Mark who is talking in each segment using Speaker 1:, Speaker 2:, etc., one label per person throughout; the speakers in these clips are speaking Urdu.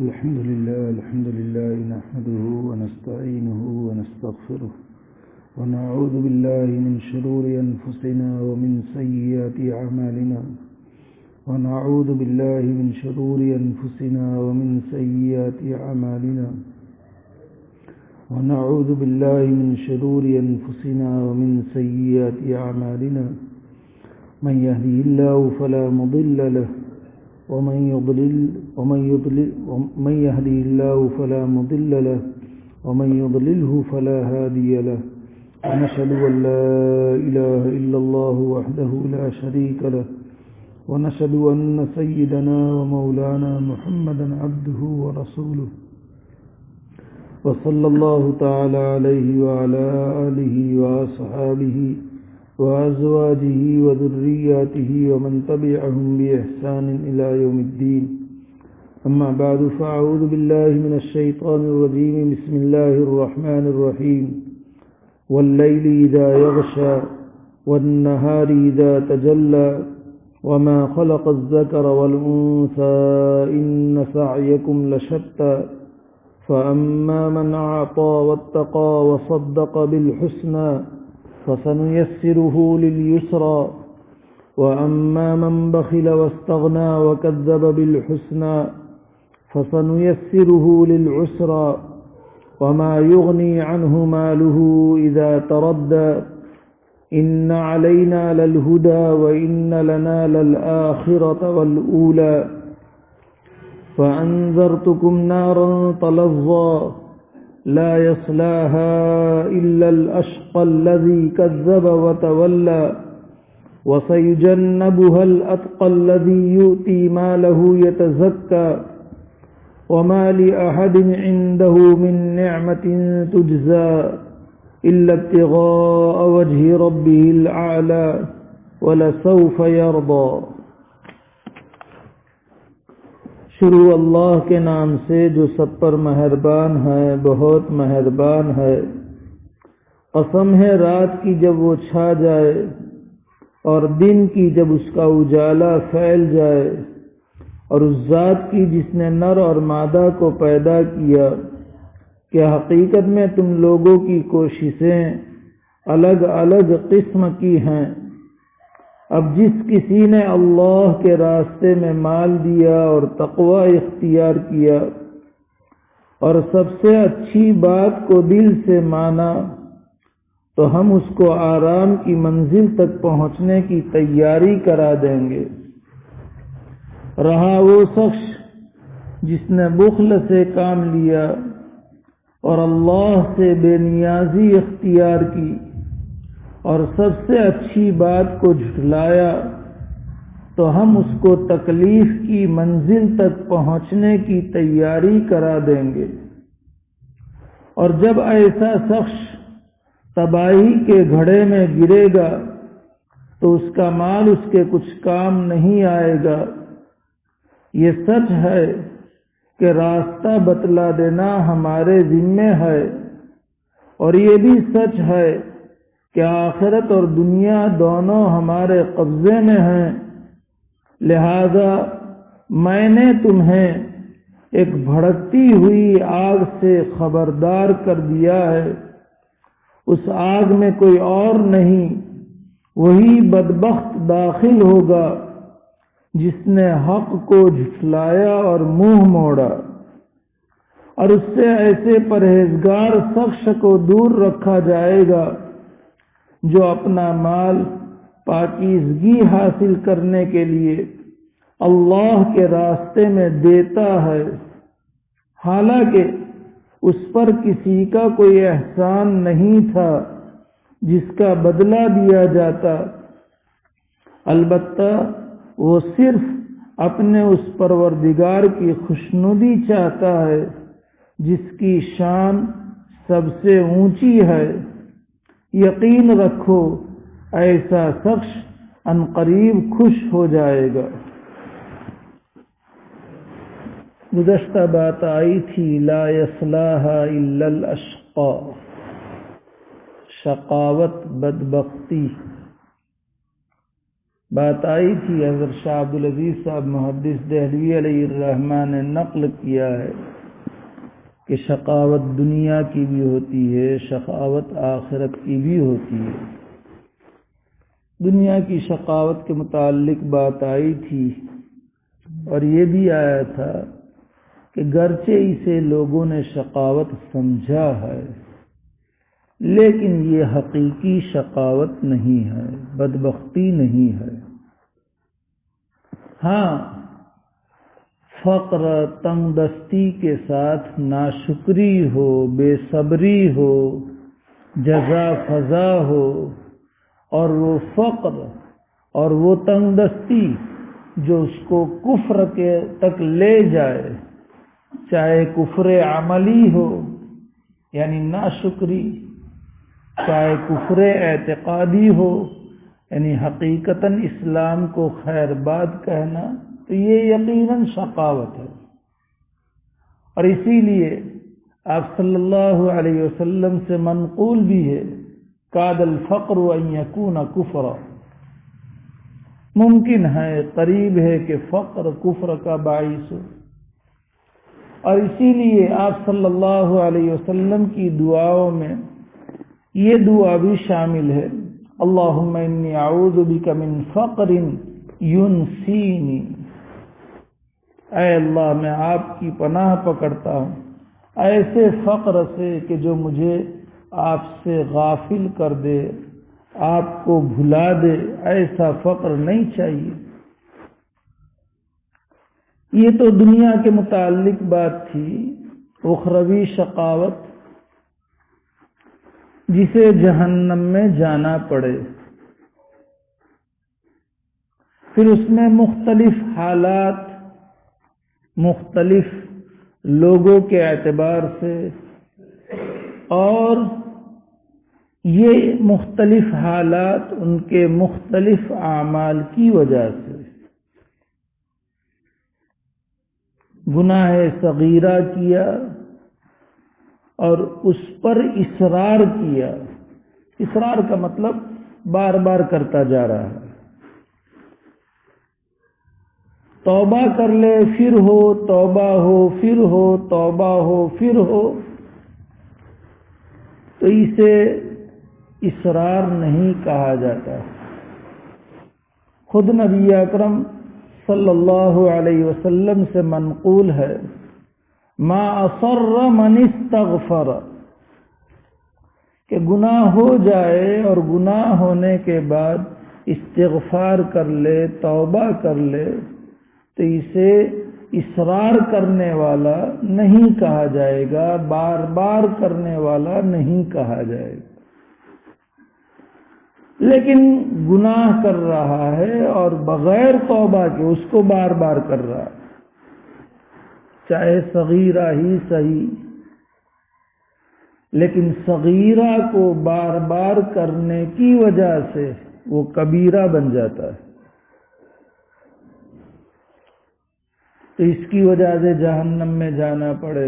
Speaker 1: الحمد لله نحمده ونستعينه ونستغفره ونعوذ بالله من شرور أنفسنا ومن سيئات أعمالنا ونعوذ بالله من شرور أنفسنا ومن سيئات أعمالنا ونعوذ بالله من شرور أنفسنا ومن سيئات أعمالنا من يهدي الله فلا مضل له ومن يهدي الله فلا مضل له ومن يضلله فلا هادي له ونشهد أن لا إله إلا الله وحده لا شريك له ونشهد أن سيدنا ومولانا محمدا عبده ورسوله وصلى الله تعالى عليه وعلى آله وأصحابه وأزواجه وذرياته ومن تبعهم بإحسان إلى يوم الدين أما بعد فأعوذ بالله من الشيطان الرجيم بسم الله الرحمن الرحيم والليل إذا يغشى والنهار إذا تجلى وما خلق الذكر والأنثى إن سعيكم لشتى فأما من أعطى واتقى وصدق بالحسنى فسنيسره لليسرى وأما من بخل واستغنى وكذب بالحسنى فسنيسره للعسرى وما يغني عنه ماله إذا تردى إن علينا للهدى وإن لنا للآخرة والأولى فأنذرتكم نارا تلظى لا يصلاها إلا الأشقى الذي كذب وتولى وسيجنبها الأتقى الذي يؤتي ماله يتزكى وما لأحد عنده من نعمة تجزى إلا ابتغاء وجه ربه الأعلى ولسوف يرضى. شروع اللہ کے نام سے جو سب پر مہربان ہے، بہت مہربان ہے. قسم ہے رات کی جب وہ چھا جائے اور دن کی جب اس کا اجالا پھیل جائے، اور اس ذات کی جس نے نر اور مادہ کو پیدا کیا کہ حقیقت میں تم لوگوں کی کوششیں الگ الگ قسم کی ہیں. اب جس کسی نے اللہ کے راستے میں مال دیا اور تقوی اختیار کیا اور سب سے اچھی بات کو دل سے مانا تو ہم اس کو آرام کی منزل تک پہنچنے کی تیاری کرا دیں گے. رہا وہ شخص جس نے بخل سے کام لیا اور اللہ سے بے نیازی اختیار کی اور سب سے اچھی بات کو جھٹلایا تو ہم اس کو تکلیف کی منزل تک پہنچنے کی تیاری کرا دیں گے. اور جب ایسا شخص تباہی کے گھڑے میں گرے گا تو اس کا مال اس کے کچھ کام نہیں آئے گا. یہ سچ ہے کہ راستہ بتلا دینا ہمارے ذمے ہے، اور یہ بھی سچ ہے کہ آخرت اور دنیا دونوں ہمارے قبضے میں ہیں. لہذا میں نے تمہیں ایک بھڑکتی ہوئی آگ سے خبردار کر دیا ہے. اس آگ میں کوئی اور نہیں، وہی بدبخت داخل ہوگا جس نے حق کو جھٹلایا اور منہ موڑا. اور اس سے ایسے پرہیزگار شخص کو دور رکھا جائے گا جو اپنا مال پاکیزگی حاصل کرنے کے لیے اللہ کے راستے میں دیتا ہے، حالانکہ اس پر کسی کا کوئی احسان نہیں تھا جس کا بدلہ دیا جاتا. البتہ وہ صرف اپنے اس پروردگار کی خوشنودی چاہتا ہے جس کی شان سب سے اونچی ہے. یقین رکھو ایسا شخص عنقریب خوش ہو جائے گا. گزشتہ بات آئی تھی لا یصلاها الا الاشقى، شقاوت، بدبختی. بات آئی تھی، حضرت شاہ عبدالعزیز صاحب محدث دہلوی علیہ الرحمہ نے نقل کیا ہے کہ شقاوت دنیا کی بھی ہوتی ہے، شقاوت آخرت کی بھی ہوتی ہے۔ دنیا کی شقاوت کے متعلق بات آئی تھی اور یہ بھی آیا تھا کہ گرچہ اسے لوگوں نے شقاوت سمجھا ہے لیکن یہ حقیقی شقاوت نہیں ہے، بدبختی نہیں ہے۔ ہاں، فقر، تنگ دستی کے ساتھ ناشکری ہو، بے صبری ہو، جزا فضا ہو، اور وہ فقر اور وہ تنگ دستی جو اس کو کفر کے تک لے جائے، چاہے کفر عملی ہو یعنی ناشکری، چاہے کفر اعتقادی ہو یعنی حقیقتاً اسلام کو خیر باد کہنا، تو یہ یقیناً شقاوت ہے۔ اور اسی لیے آپ صلی اللہ علیہ وسلم سے منقول بھی ہے، کاد الفقر ان یکون کفرا، ممکن ہے، قریب ہے کہ فقر کفر کا باعث ہو۔ اور اسی لیے آپ صلی اللہ علیہ وسلم کی دعاؤں میں یہ دعا بھی شامل ہے، اللہم انی اعوذ بک من فقر ینسینی، اے اللہ میں آپ کی پناہ پکڑتا ہوں ایسے فقر سے کہ جو مجھے آپ سے غافل کر دے، آپ کو بھلا دے، ایسا فقر نہیں چاہیے۔ یہ تو دنیا کے متعلق بات تھی۔ اخروی شقاوت، جسے جہنم میں جانا پڑے، پھر اس میں مختلف حالات، مختلف لوگوں کے اعتبار سے، اور یہ مختلف حالات ان کے مختلف اعمال کی وجہ سے، گناہ صغیرہ کیا اور اس پر اصرار کیا، اصرار کا مطلب بار بار کرتا جا رہا ہے، توبہ کر لے پھر ہو، توبہ ہو پھر ہو، توبہ ہو پھر ہو، تو اسے اصرار نہیں کہا جاتا۔ خود نبی اکرم صلی اللہ علیہ وسلم سے منقول ہے، ما اصر من استغفر، کہ گناہ ہو جائے اور گناہ ہونے کے بعد استغفار کر لے، توبہ کر لے، تو اسے اصرار کرنے والا نہیں کہا جائے گا، بار بار کرنے والا نہیں کہا جائے گا۔ لیکن گناہ کر رہا ہے اور بغیر توبہ کے اس کو بار بار کر رہا ہے، چاہے صغیرہ ہی صحیح، لیکن صغیرہ کو بار بار کرنے کی وجہ سے وہ کبیرہ بن جاتا ہے، تو اس کی وجہ سے جہنم میں جانا پڑے،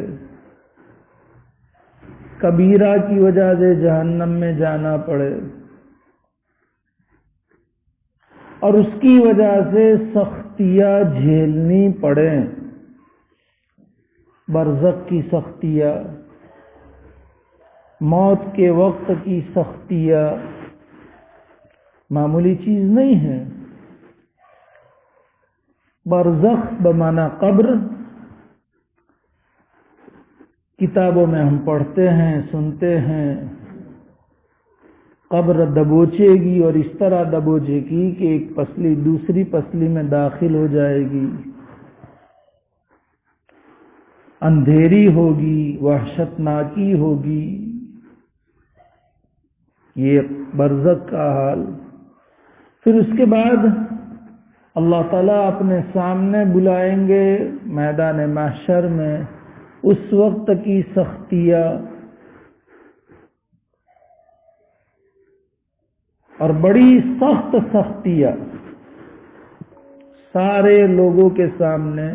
Speaker 1: کبیرہ کی وجہ سے جہنم میں جانا پڑے، اور اس کی وجہ سے سختیاں جھیلنی پڑیں، برزخ کی سختیاں، موت کے وقت کی سختیاں معمولی چیز نہیں ہے۔ برزخ بمعنی قبر، کتابوں میں ہم پڑھتے ہیں، سنتے ہیں، قبر دبوچے گی اور اس طرح دبوچے گی کہ ایک پسلی دوسری پسلی میں داخل ہو جائے گی، اندھیری ہوگی، وحشتناکی ہوگی، یہ برزخ کا حال۔ پھر اس کے بعد اللہ تعالیٰ اپنے سامنے بلائیں گے میدان محشر میں، اس وقت کی سختیاں اور بڑی سخت سختیاں، سارے لوگوں کے سامنے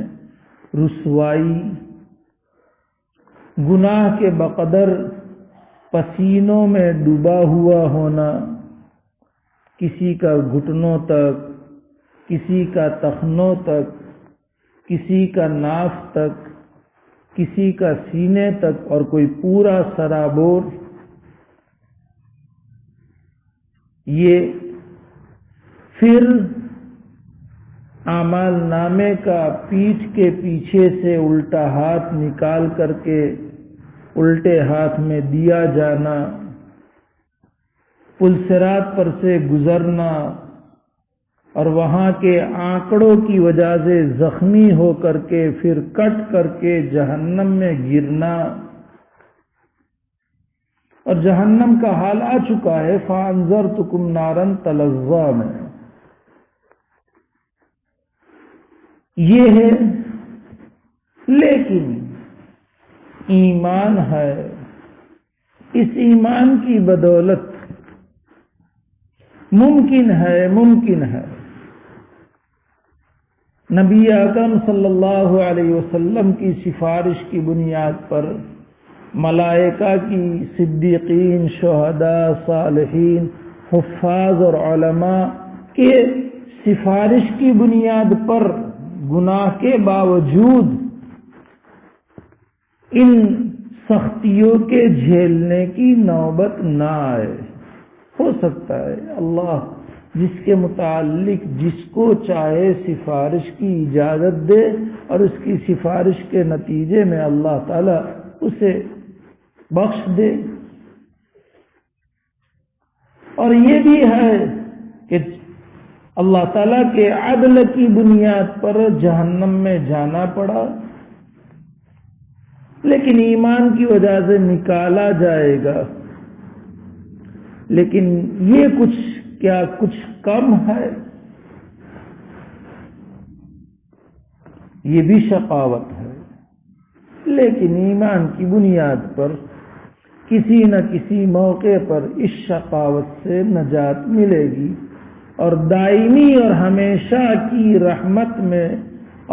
Speaker 1: رسوائی، گناہ کے بقدر پسینوں میں ڈوبا ہوا ہونا، کسی کا گھٹنوں تک، کسی کا تخنوں تک، کسی کا ناف تک، کسی کا سینے تک، اور کوئی پورا سرابور. یہ پھر اعمال نامے کا پیٹھ کے پیچھے سے الٹا ہاتھ نکال کر کے الٹے ہاتھ میں دیا جانا، پل صراط پر سے گزرنا اور وہاں کے آنکڑوں کی وجہ سے زخمی ہو کر کے پھر کٹ کر کے جہنم میں گرنا. اور جہنم کا حال آ چکا ہے فَأَنذَرْتُكُمْ نَارًا تَلَظَّىٰ میں. یہ ہے، لیکن ایمان ہے. اس ایمان کی بدولت ممکن ہے نبی اکرم صلی اللہ علیہ وسلم کی سفارش کی بنیاد پر ملائکہ کی، صدیقین، شہداء، صالحین، حفاظ اور علماء کے سفارش کی بنیاد پر گناہ کے باوجود ان سختیوں کے جھیلنے کی نوبت نہ آئے. ہو سکتا ہے اللہ جس کے متعلق جس کو چاہے سفارش کی اجازت دے اور اس کی سفارش کے نتیجے میں اللہ تعالی اسے بخش دے. اور یہ بھی ہے کہ اللہ تعالیٰ کے عدل کی بنیاد پر جہنم میں جانا پڑا، لیکن ایمان کی وجہ سے نکالا جائے گا. لیکن یہ کچھ کم ہے؟ یہ بھی شقاوت ہے. لیکن ایمان کی بنیاد پر کسی نہ کسی موقع پر اس شقاوت سے نجات ملے گی اور دائمی اور ہمیشہ کی رحمت میں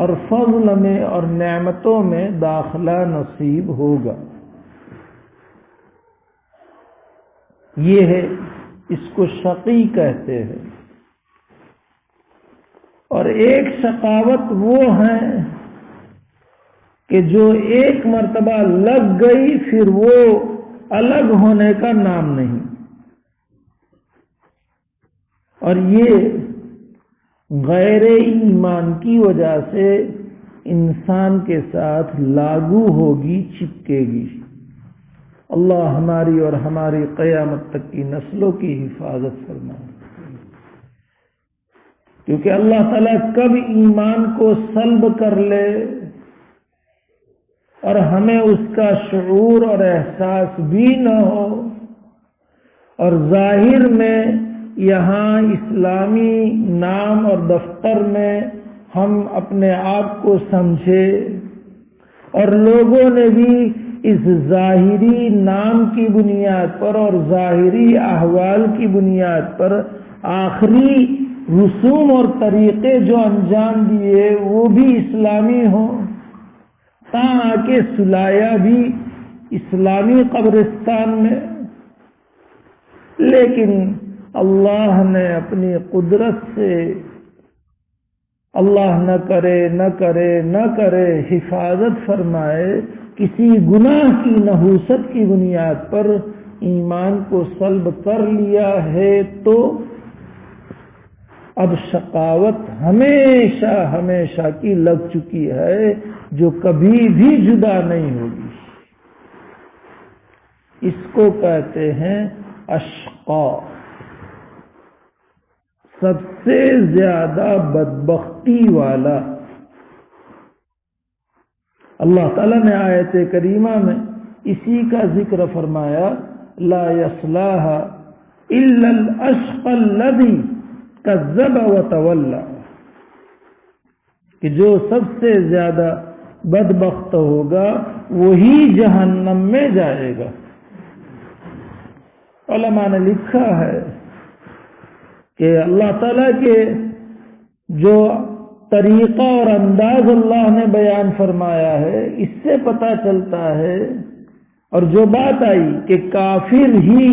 Speaker 1: اور فضل میں اور نعمتوں میں داخلہ نصیب ہوگا. یہ ہے، اس کو شقی کہتے ہیں. اور ایک شقاوت وہ ہے کہ جو ایک مرتبہ لگ گئی پھر وہ الگ ہونے کا نام نہیں. اور یہ غیر ایمان کی وجہ سے انسان کے ساتھ لاگو ہوگی، چپکے گی. اللہ ہماری اور ہماری قیامت تک کی نسلوں کی حفاظت فرمائے. کیونکہ اللہ تعالیٰ کب ایمان کو سلب کر لے اور ہمیں اس کا شعور اور احساس بھی نہ ہو، اور ظاہر میں یہاں اسلامی نام اور دفتر میں ہم اپنے آپ کو سمجھے اور لوگوں نے بھی اس ظاہری نام کی بنیاد پر اور ظاہری احوال کی بنیاد پر آخری رسوم اور طریقے جو انجام دیے وہ بھی اسلامی ہوں، تاں کے سلایا بھی اسلامی قبرستان میں. لیکن اللہ نے اپنی قدرت سے، اللہ نہ کرے حفاظت فرمائے، کسی گناہ کی نحوست کی بنیاد پر ایمان کو سلب کر لیا ہے تو اب شقاوت ہمیشہ کی لگ چکی ہے، جو کبھی بھی جدا نہیں ہوگی. اس کو کہتے ہیں اشقا، سب سے زیادہ بدبختی والا. اللہ تعالیٰ نے آیت کریمہ میں اسی کا ذکر فرمایا، لا یصلاھا الا الاشقى الذی کذب وتولی، کہ جو سب سے زیادہ بدبخت ہوگا وہی جہنم میں جائے گا. علماء نے لکھا ہے کہ اللہ تعالیٰ کے جو طریقہ اور انداز اللہ نے بیان فرمایا ہے، اس سے پتہ چلتا ہے، اور جو بات آئی کہ کافر ہی،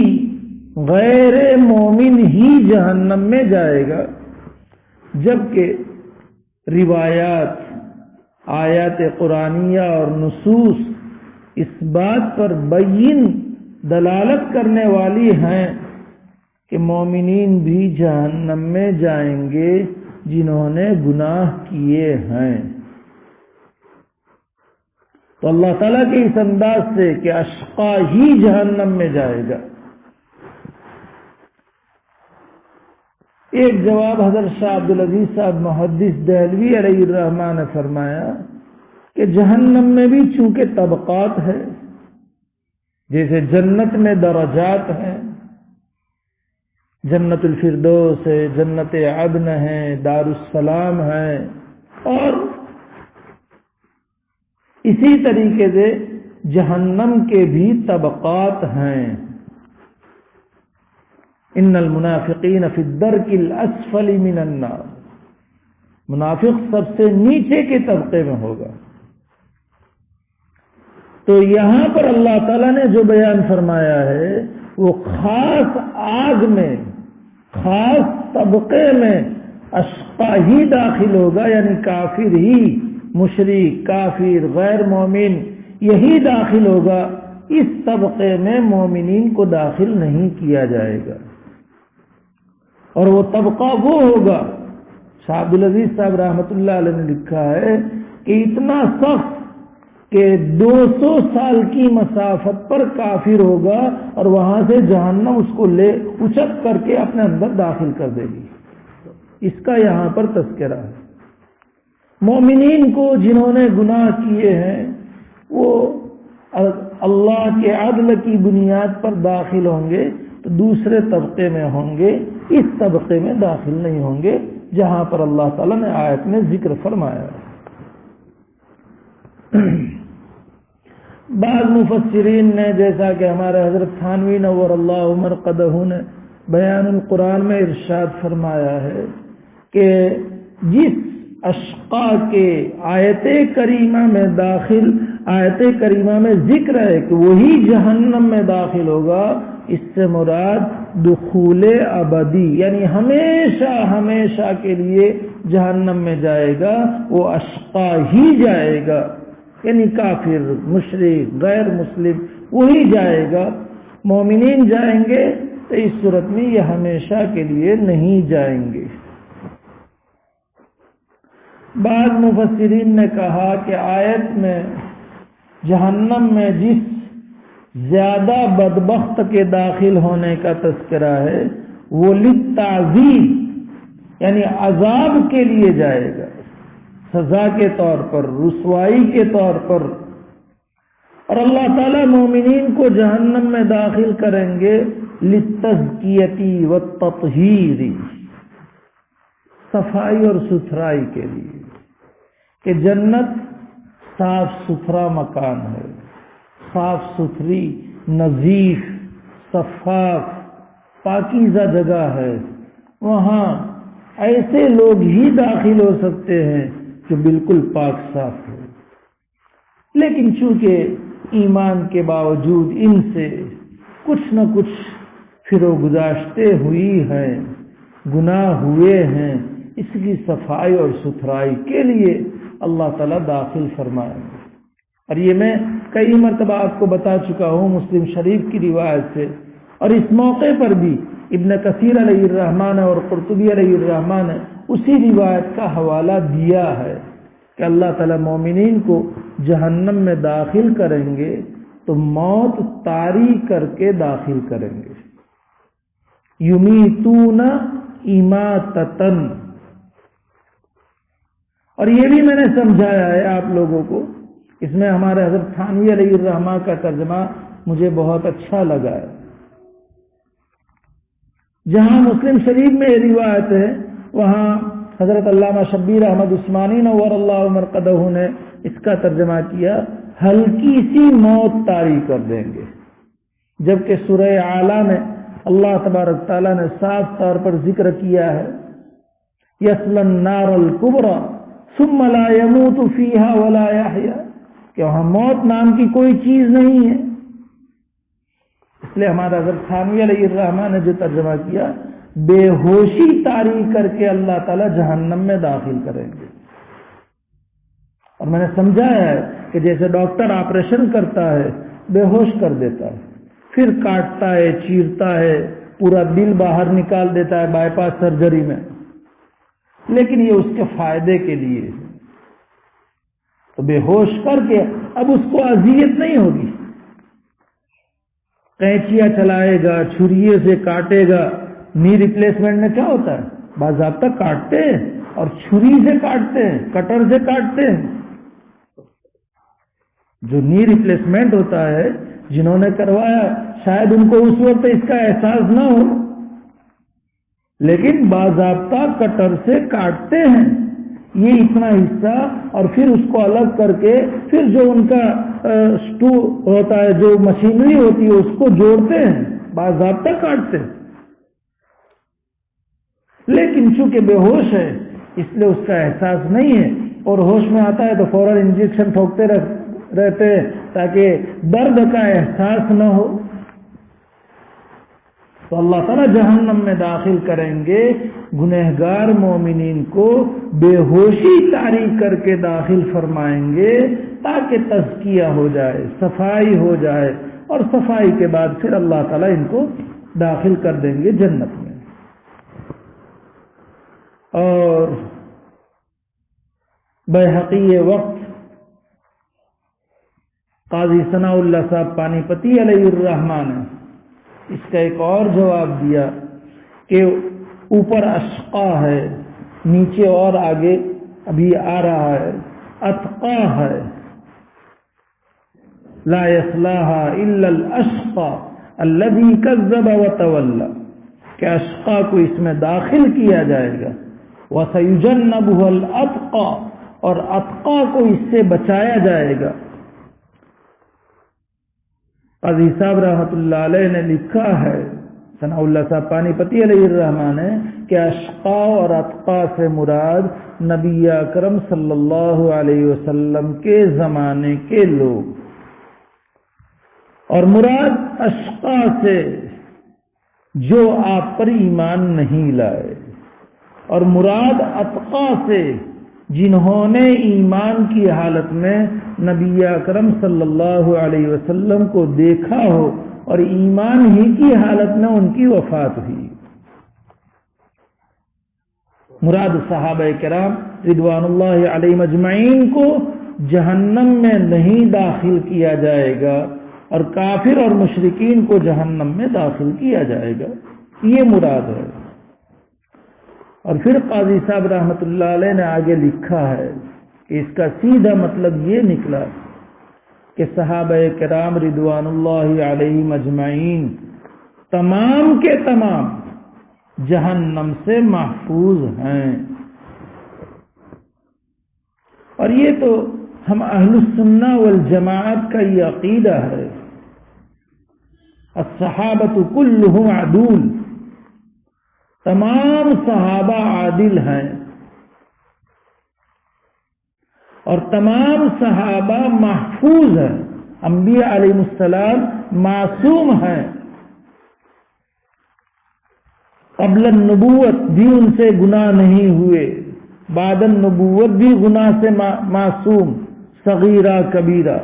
Speaker 1: غیر مومن ہی جہنم میں جائے گا، جبکہ روایات، آیات قرآنیہ اور نصوص اس بات پر بین دلالت کرنے والی ہیں کہ مومنین بھی جہنم میں جائیں گے جنہوں نے گناہ کیے ہیں۔ تو اللہ تعالیٰ کے اس انداز سے کہ اشقا ہی جہنم میں جائے گا، ایک جواب حضرت شاہ عبدالعزیز صاحب محدث دہلوی علیہ الرحمہ نے فرمایا کہ جہنم میں بھی چونکہ طبقات ہے، جیسے جنت میں درجات ہیں، جنت الفردوس ہے، جنت عدن ہے، دار السلام ہے، اور اسی طریقے سے جہنم کے بھی طبقات ہیں۔ ان المنافقین فی الدرک الاسفل من النار، منافق سب سے نیچے کے طبقے میں ہوگا۔ تو یہاں پر اللہ تعالیٰ نے جو بیان فرمایا ہے وہ خاص آگ میں، خاص طبقے میں اشقا ہی داخل ہوگا، یعنی کافر ہی، مشرک، کافر، غیر مومن یہی داخل ہوگا، اس طبقے میں مومنین کو داخل نہیں کیا جائے گا۔ اور وہ طبقہ وہ ہوگا، شاہ عبدالعزیز صاحب رحمۃ اللہ علیہ نے لکھا ہے کہ اتنا سخت کہ 200 سال کی مسافت پر کافر ہوگا اور وہاں سے جہنم اس کو لے اچک کر کے اپنے اندر داخل کر دے گی۔ اس کا یہاں پر تذکرہ ہے۔ مومنین کو جنہوں نے گناہ کیے ہیں وہ اللہ کے عدل کی بنیاد پر داخل ہوں گے تو دوسرے طبقے میں ہوں گے، اس طبقے میں داخل نہیں ہوں گے جہاں پر اللہ تعالیٰ نے آیت میں ذکر فرمایا ہے۔ بعض مفسرین نے، جیسا کہ ہمارے حضرت تھانوی نور اللہ مرقدہ نے بیان القرآن میں ارشاد فرمایا ہے کہ جس اشقا کے آیت کریمہ میں ذکر ہے کہ وہی جہنم میں داخل ہوگا، اس سے مراد دخول ابدی، یعنی ہمیشہ ہمیشہ کے لیے جہنم میں جائے گا، وہ اشقا ہی جائے گا، یعنی کافر، مشرک، غیر مسلم وہی جائے گا۔ مومنین جائیں گے تو اس صورت میں یہ ہمیشہ کے لیے نہیں جائیں گے۔ بعض مفسرین نے کہا کہ آیت میں جہنم میں جس زیادہ بدبخت کے داخل ہونے کا تذکرہ ہے وہ للتعذیب، یعنی عذاب کے لیے جائے گا، سزا کے طور پر، رسوائی کے طور پر۔ اور اللہ تعالیٰ مومنین کو جہنم میں داخل کریں گے للتزکیتی والتطہیر، صفائی اور ستھرائی کے لیے، کہ جنت صاف ستھرا مکان ہے، صاف ستھری، نظیف، شفاف، پاکیزہ جگہ ہے، وہاں ایسے لوگ ہی داخل ہو سکتے ہیں جو بالکل پاک صاف ہو۔ لیکن چونکہ ایمان کے باوجود ان سے کچھ نہ کچھ فرو گزاشتے ہوئی ہیں، گناہ ہوئے ہیں، اس کی صفائی اور ستھرائی کے لیے اللہ تعالیٰ داخل فرمائیں گے۔ اور یہ میں کئی مرتبہ آپ کو بتا چکا ہوں مسلم شریف کی روایت سے، اور اس موقع پر بھی ابن کثیر علیہ الرحمٰن اور قرطبی علیہ الرحمٰن نے اسی روایت کا حوالہ دیا ہے کہ اللہ تعالیٰ مومنین کو جہنم میں داخل کریں گے تو موت طاری کر کے داخل کریں گے، یمیتون اماتتن۔ اور یہ بھی میں نے سمجھایا ہے آپ لوگوں کو، اس میں ہمارے حضرت تھانوی علیہ الرحمہ کا ترجمہ مجھے بہت اچھا لگا ہے۔ جہاں مسلم شریف میں یہ روایت ہے وہاں حضرت علامہ شبیر احمد عثمانی نور اللہ مرقدہ نے اس کا ترجمہ کیا ہلکی سی موت طاری کر دیں گے، جبکہ سورہ اعلیٰ میں اللہ تبارک تعالیٰ نے صاف طور پر ذکر کیا ہے یصلی النار الکبریٰ ثم لا يموت فیہا ولا یحییٰ، کہ وہاں موت نام کی کوئی چیز نہیں ہے۔ اس لیے ہمارا حضرت تھانوی علیہ الرحمہ نے جو ترجمہ کیا بے ہوشی طاری کر کے اللہ تعالیٰ جہنم میں داخل کریں گے۔ اور میں نے سمجھایا ہے کہ جیسے ڈاکٹر آپریشن کرتا ہے، بے ہوش کر دیتا ہے، پھر کاٹتا ہے، چیرتا ہے، پورا دل باہر نکال دیتا ہے بائی پاس سرجری میں، لیکن یہ اس کے فائدے کے لیے، تو بے ہوش کر کے اب اس کو اذیت نہیں ہوگی، قینچیاں چلائے گا، چھریے سے کاٹے گا۔ نی ریپلیسمنٹ میں کیا ہوتا ہے؟ باضابطہ کاٹتے ہیں اور چھری سے کاٹتے ہیں، کٹر سے کاٹتے ہیں۔ جو نی ریپلیسمنٹ ہوتا ہے، جنہوں نے کروایا شاید ان کو اس وقت اس کا احساس نہ ہو، لیکن باضابطہ کٹر سے کاٹتے ہیں یہ اتنا حصہ، اور پھر اس کو الگ کر کے پھر جو ان کا سٹو ہوتا ہے، جو مشینری ہوتی ہے، اس کو جوڑتے ہیں، باضابطہ کاٹتے ہیں۔ لیکن چونکہ بے ہوش ہے اس لیے اس کا احساس نہیں ہے، اور ہوش میں آتا ہے تو فوراً انجیکشن ٹھوکتے رہتے ہیں تاکہ درد کا احساس نہ ہو۔ تو اللہ تعالیٰ جہنم میں داخل کریں گے گنہگار مومنین کو، بے ہوشی طاری کر کے داخل فرمائیں گے تاکہ تزکیہ ہو جائے، صفائی ہو جائے، اور صفائی کے بعد پھر اللہ تعالیٰ ان کو داخل کر دیں گے جنت میں۔ اور بیہقی وقت قاضی ثناء اللہ صاحب پانی پتی علیہ الرحمٰن نے اس کا ایک اور جواب دیا کہ اوپر اشقا ہے، نیچے اور آگے ابھی آ رہا ہے اتقا ہے، لا یصلاھا الا الاشقا الذی کذب وتولی، کہ اشقا کو اس میں داخل کیا جائے گا، وسیجنبها الاتقا، اور اتقا کو اس سے بچایا جائے گا۔ قاضی صاحب رحمۃ اللہ علیہ نے لکھا ہے، ثناء اللہ صاحب پانی پتی علیہ الرحمٰن نے، کہ اشقا اور اتقا سے مراد نبی اکرم صلی اللہ علیہ وسلم کے زمانے کے لوگ، اور مراد اشقا سے جو آپ پر ایمان نہیں لائے، اور مراد اتقا سے جنہوں نے ایمان کی حالت میں نبی اکرم صلی اللہ علیہ وسلم کو دیکھا ہو اور ایمان ہی کی حالت میں ان کی وفات ہوئی۔ مراد صحابہ کرام رضوان اللہ علیہم اجمعین کو جہنم میں نہیں داخل کیا جائے گا، اور کافر اور مشرکین کو جہنم میں داخل کیا جائے گا، یہ مراد ہے۔ اور پھر قاضی صاحب رحمۃ اللہ علیہ نے آگے لکھا ہے کہ اس کا سیدھا مطلب یہ نکلا کہ صحابہ کرام رضوان اللہ علیہم اجمعین تمام کے تمام جہنم سے محفوظ ہیں۔ اور یہ تو ہم اہل السنہ والجماعت کا یہ عقیدہ ہے، الصحابۃ کلہم عدول، تمام صحابہ عادل ہیں، اور تمام صحابہ محفوظ ہیں، انبیاء علیہ السلام معصوم ہیں، قبل النبوت بھی ان سے گناہ نہیں ہوئے، بعد النبوت بھی گناہ سے معصوم، صغیرہ کبیرہ۔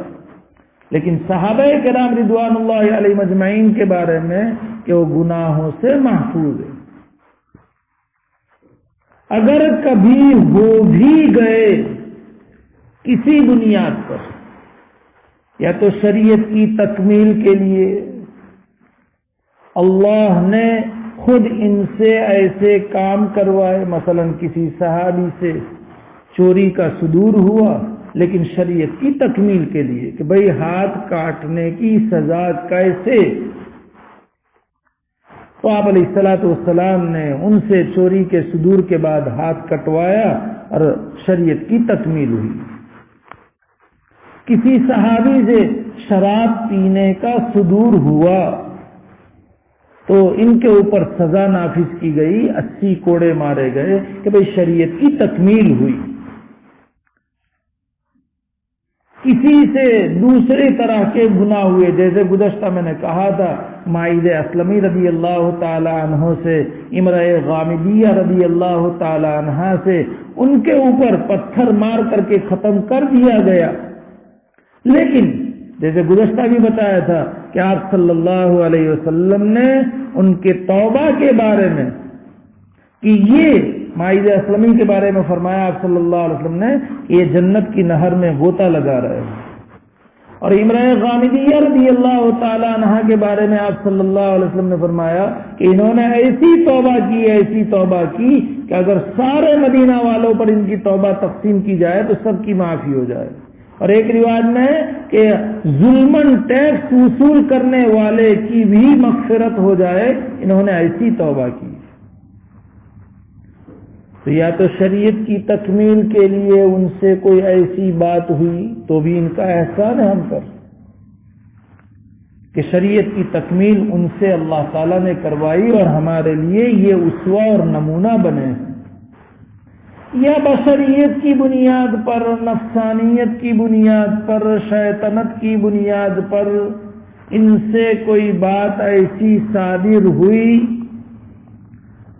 Speaker 1: لیکن صحابہ کرام رضوان اللہ علیہ مجمعین کے بارے میں کہ وہ گناہوں سے محفوظ ہیں، اگر کبھی ہو بھی گئے کسی بنیاد پر، یا تو شریعت کی تکمیل کے لیے اللہ نے خود ان سے ایسے کام کروائے، مثلا کسی صحابی سے چوری کا صدور ہوا لیکن شریعت کی تکمیل کے لیے کہ بھئی ہاتھ کاٹنے کی سزا کیسے، تو آپ علیہ الصلوۃ والسلام نے ان سے چوری کے صدور کے بعد ہاتھ کٹوایا اور شریعت کی تکمیل ہوئی۔ کسی صحابی سے شراب پینے کا صدور ہوا تو ان کے اوپر سزا نافذ کی گئی، 80 کوڑے مارے گئے کہ بھئی شریعت کی تکمیل ہوئی۔ کسی سے دوسرے طرح کے گناہ ہوئے، جیسے گزشتہ میں نے کہا تھا مائد اسلمی رضی اللہ تعالی عنہ سے، امرأ غامدیہ رضی اللہ تعالی عنہا سے ان کے اوپر پتھر مار کر کے ختم کر دیا گیا. لیکن جیسے گزشتہ بھی بتایا تھا کہ آپ صلی اللہ علیہ وسلم نے ان کے توبہ کے بارے میں کہ یہ مائد اسلمی کے بارے میں فرمایا آپ صلی اللہ علیہ وسلم نے کہ یہ جنت کی نہر میں غوطہ لگا رہے ہیں. اور امرأ غامدیہ رضی اللہ تعالی عنہا کے بارے میں آپ صلی اللہ علیہ وسلم نے فرمایا کہ انہوں نے ایسی توبہ کی کہ اگر سارے مدینہ والوں پر ان کی توبہ تقسیم کی جائے تو سب کی معافی ہو جائے. اور ایک روایت میں ہے کہ ظلمن ٹیکس وصول کرنے والے کی بھی مغفرت ہو جائے، انہوں نے ایسی توبہ کی. تو یا تو شریعت کی تکمیل کے لیے ان سے کوئی ایسی بات ہوئی تو بھی ان کا احسان ہے ہم پر کہ شریعت کی تکمیل ان سے اللہ تعالیٰ نے کروائی اور ہمارے لیے یہ اسوہ اور نمونہ بنے ہیں. یا بشریت کی بنیاد پر، نفسانیت کی بنیاد پر، شیطنت کی بنیاد پر ان سے کوئی بات ایسی صادر ہوئی،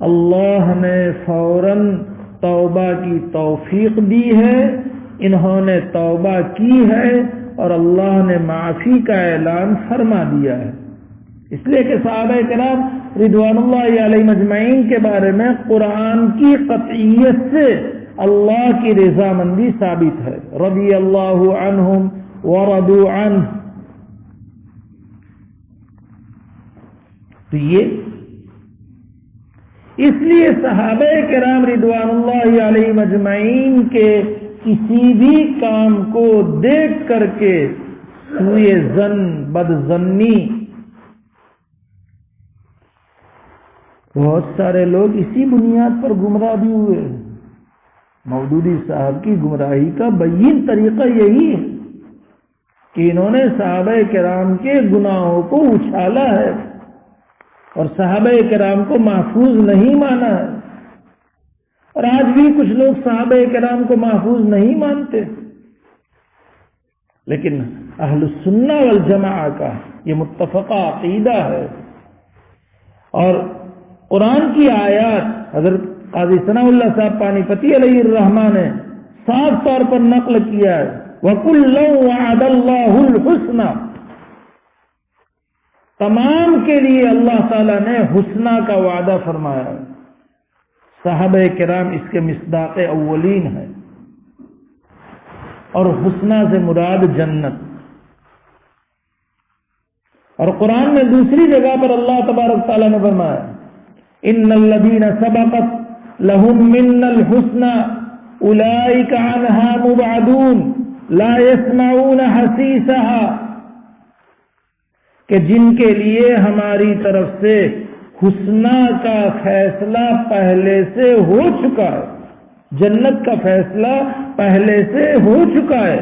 Speaker 1: اللہ نے فوراً توبہ کی توفیق دی ہے، انہوں نے توبہ کی ہے اور اللہ نے معافی کا اعلان فرما دیا ہے. اس لیے کہ صحابہ کرام رضوان اللہ علیہ مجمعین کے بارے میں قرآن کی قطعیت سے اللہ کی رضامندی ثابت ہے. رضی اللہ عنہم ورضوا عنہ. تو یہ اس لیے صحابہ کرام رضوان اللہ علیہ مجمعین کے کسی بھی کام کو دیکھ کر کے سوء ظن، بدظنی، بہت سارے لوگ اسی بنیاد پر گمراہ بھی ہوئے. مودودی صاحب کی گمراہی کا بین طریقہ یہی ہے کہ انہوں نے صحابہ کرام کے گناہوں کو اچھالا ہے اور صحابہ کرام کو محفوظ نہیں مانا ہے. اور آج بھی کچھ لوگ صحابہ کرام کو محفوظ نہیں مانتے، لیکن اہل السنہ والجماعہ کا یہ متفقہ عقیدہ ہے. اور قرآن کی آیات حضرت قاضی ثناء اللہ صاحب پانی پتی علیہ الرحمٰن نے صاف طور پر نقل کیا ہے، وَكُلًّا وَعَدَ اللَّهُ الْحُسْنَى. تمام کے لیے اللہ تعالیٰ نے حسنہ کا وعدہ فرمایا ہے. صحابہ کرام اس کے مصداق اولین ہیں. اور حسنہ سے مراد جنت. اور قرآن میں دوسری جگہ پر اللہ تبارک تعالیٰ نے فرمایا ان الذین سبقت لهم منا الحسنى اولئک عنها مبعدون لا يسمعون حسیسها. کہ جن کے لیے ہماری طرف سے حسنہ کا فیصلہ پہلے سے ہو چکا ہے، جنت کا فیصلہ پہلے سے ہو چکا ہے،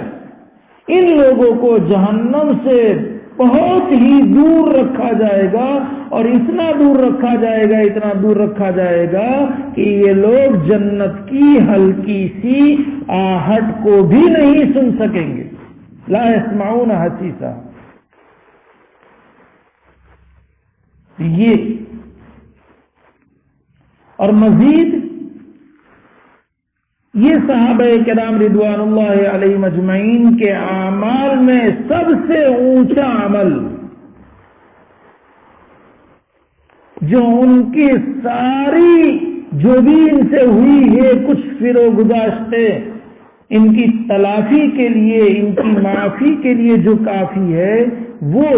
Speaker 1: ان لوگوں کو جہنم سے بہت ہی دور رکھا جائے گا. اور اتنا دور رکھا جائے گا کہ یہ لوگ جنت کی ہلکی سی آہٹ کو بھی نہیں سن سکیں گے. لا يسمعون حسیسا. یہ اور مزید یہ صحابہ کرام رضوان اللہ علیہ مجمعین کے اعمال میں سب سے اونچا عمل جو ان کی ساری جو بھی ان سے ہوئی ہے کچھ فر و گزاشتے ان کی تلافی کے لیے، ان کی معافی کے لیے جو کافی ہے وہ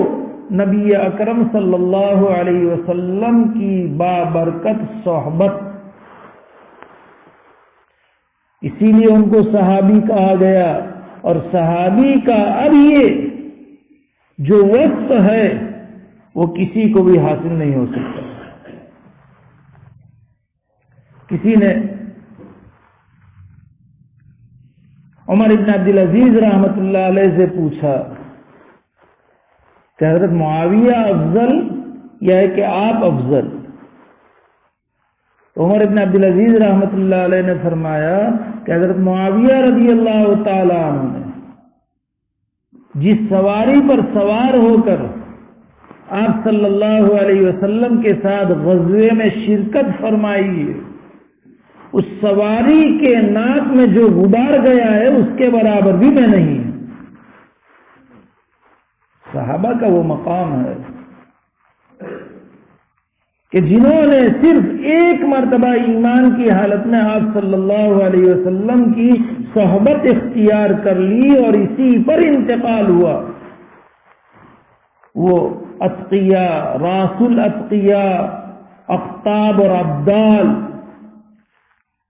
Speaker 1: نبی اکرم صلی اللہ علیہ وسلم کی بابرکت صحبت. اسی لیے ان کو صحابی کہا گیا. اور صحابی کا اب یہ جو وصف ہے وہ کسی کو بھی حاصل نہیں ہو سکتا. کسی نے عمر بن عبدالعزیز رحمۃ اللہ علیہ سے پوچھا کہ حضرت معاویہ افضل یا ہے کہ آپ افضل؟ عمر بن عبدالعزیز رحمۃ اللہ علیہ نے فرمایا کہ حضرت معاویہ رضی اللہ تعالی عنہ نے جس سواری پر سوار ہو کر آپ صلی اللہ علیہ وسلم کے ساتھ غزوے میں شرکت فرمائی ہے، اس سواری کے ناک میں جو غبار گیا ہے اس کے برابر بھی میں نہیں ہوں۔ صحابہ کا وہ مقام ہے کہ جنہوں نے صرف ایک مرتبہ ایمان کی حالت میں آپ صلی اللہ علیہ وسلم کی صحبت اختیار کر لی اور اسی پر انتقال ہوا، وہ اتقیاء، راس الاتقیاء، اقطاب اور ابدال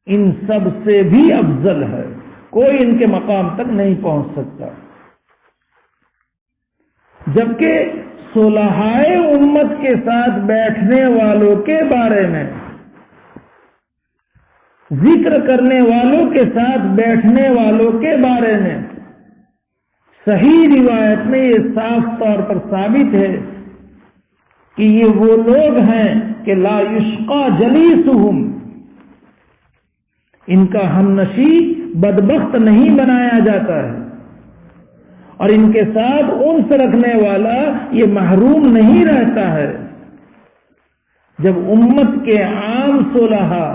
Speaker 1: ان سب سے بھی افضل ہے، کوئی ان کے مقام تک نہیں پہنچ سکتا۔ جبکہ صلحائے امت کے ساتھ بیٹھنے والوں کے بارے میں، ذکر کرنے والوں کے ساتھ بیٹھنے والوں کے بارے میں صحیح روایت میں یہ صاف طور پر ثابت ہے کہ یہ وہ لوگ ہیں کہ لا یشقى جلیسہم، ان کا ہمنشی بدبخت نہیں بنایا جاتا ہے، اور ان کے ساتھ انس رکھنے والا یہ محروم نہیں رہتا ہے۔ جب امت کے عام صلحاء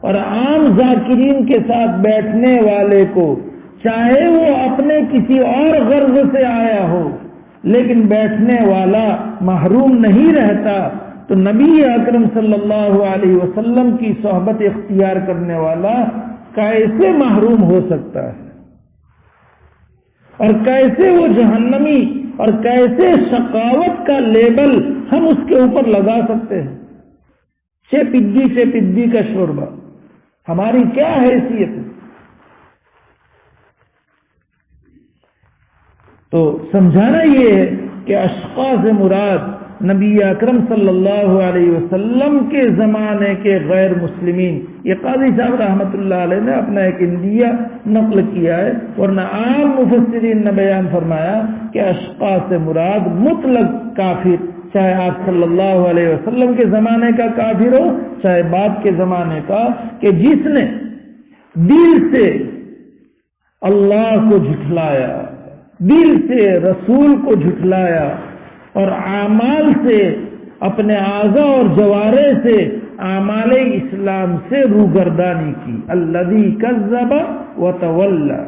Speaker 1: اور عام ذاکرین کے ساتھ بیٹھنے والے کو، چاہے وہ اپنے کسی اور غرض سے آیا ہو، لیکن بیٹھنے والا محروم نہیں رہتا، تو نبی اکرم صلی اللہ علیہ وسلم کی صحبت اختیار کرنے والا کیسے محروم ہو سکتا ہے؟ اور کیسے وہ جہنمی اور کیسے شقاوت کا لیبل ہم اس کے اوپر لگا سکتے ہیں؟ چپدی کا شوربہ، ہماری کیا حیثیت ہے؟ تو سمجھانا یہ ہے کہ اشقا سے مراد نبی اکرم صلی اللہ علیہ وسلم کے زمانے کے غیر مسلمین۔ یہ قاضی صاحب رحمۃ اللہ علیہ نے اپنا ایک اندیہ نقل کیا ہے، ورنہ عام مفسرین نے بیان فرمایا کہ اشقا سے مراد مطلق کافر، چاہے آپ صلی اللہ علیہ وسلم کے زمانے کا کافر ہو، چاہے بعد کے زمانے کا، کہ جس نے دل سے اللہ کو جھٹلایا، دل سے رسول کو جھٹلایا، اور اعمال سے، اپنے اعضاء اور جوارح سے اعمال اسلام سے روگردانی کی۔ الذی کذب وتولی،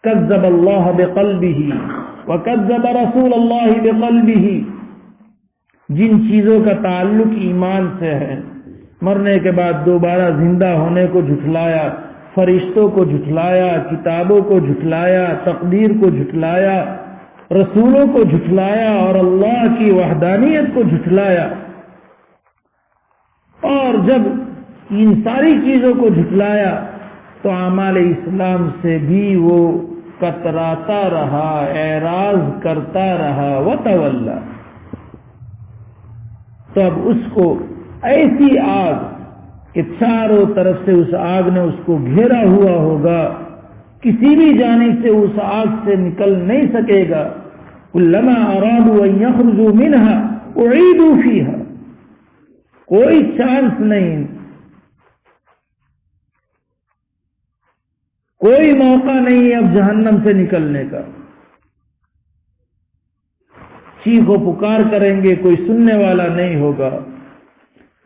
Speaker 1: کذب اللہ بقلبہ وکذب رسول اللہ بقلبہ، جن چیزوں کا تعلق ایمان سے ہے، مرنے کے بعد دوبارہ زندہ ہونے کو جھٹلایا، فرشتوں کو جھٹلایا، کتابوں کو جھٹلایا، تقدیر کو جھٹلایا، رسولوں کو جھٹلایا، اور اللہ کی وحدانیت کو جھٹلایا، اور جب ان ساری چیزوں کو جھٹلایا تو اعمال اسلام سے بھی وہ کتراتا رہا، اعراض کرتا رہا، وتولی۔ تو اب اس کو ایسی آگ کہ چاروں طرف سے اس آگ نے اس کو گھیرا ہوا ہوگا، کسی بھی جانب سے اس آگ سے نکل نہیں سکے گا۔ کلما ارادوا ان یخرجوا منها اعیدوا فیہا، کوئی چانس نہیں، کوئی موقع نہیں اب جہنم سے نکلنے کا۔ چیخ و پکار کریں گے، کوئی سننے والا نہیں ہوگا۔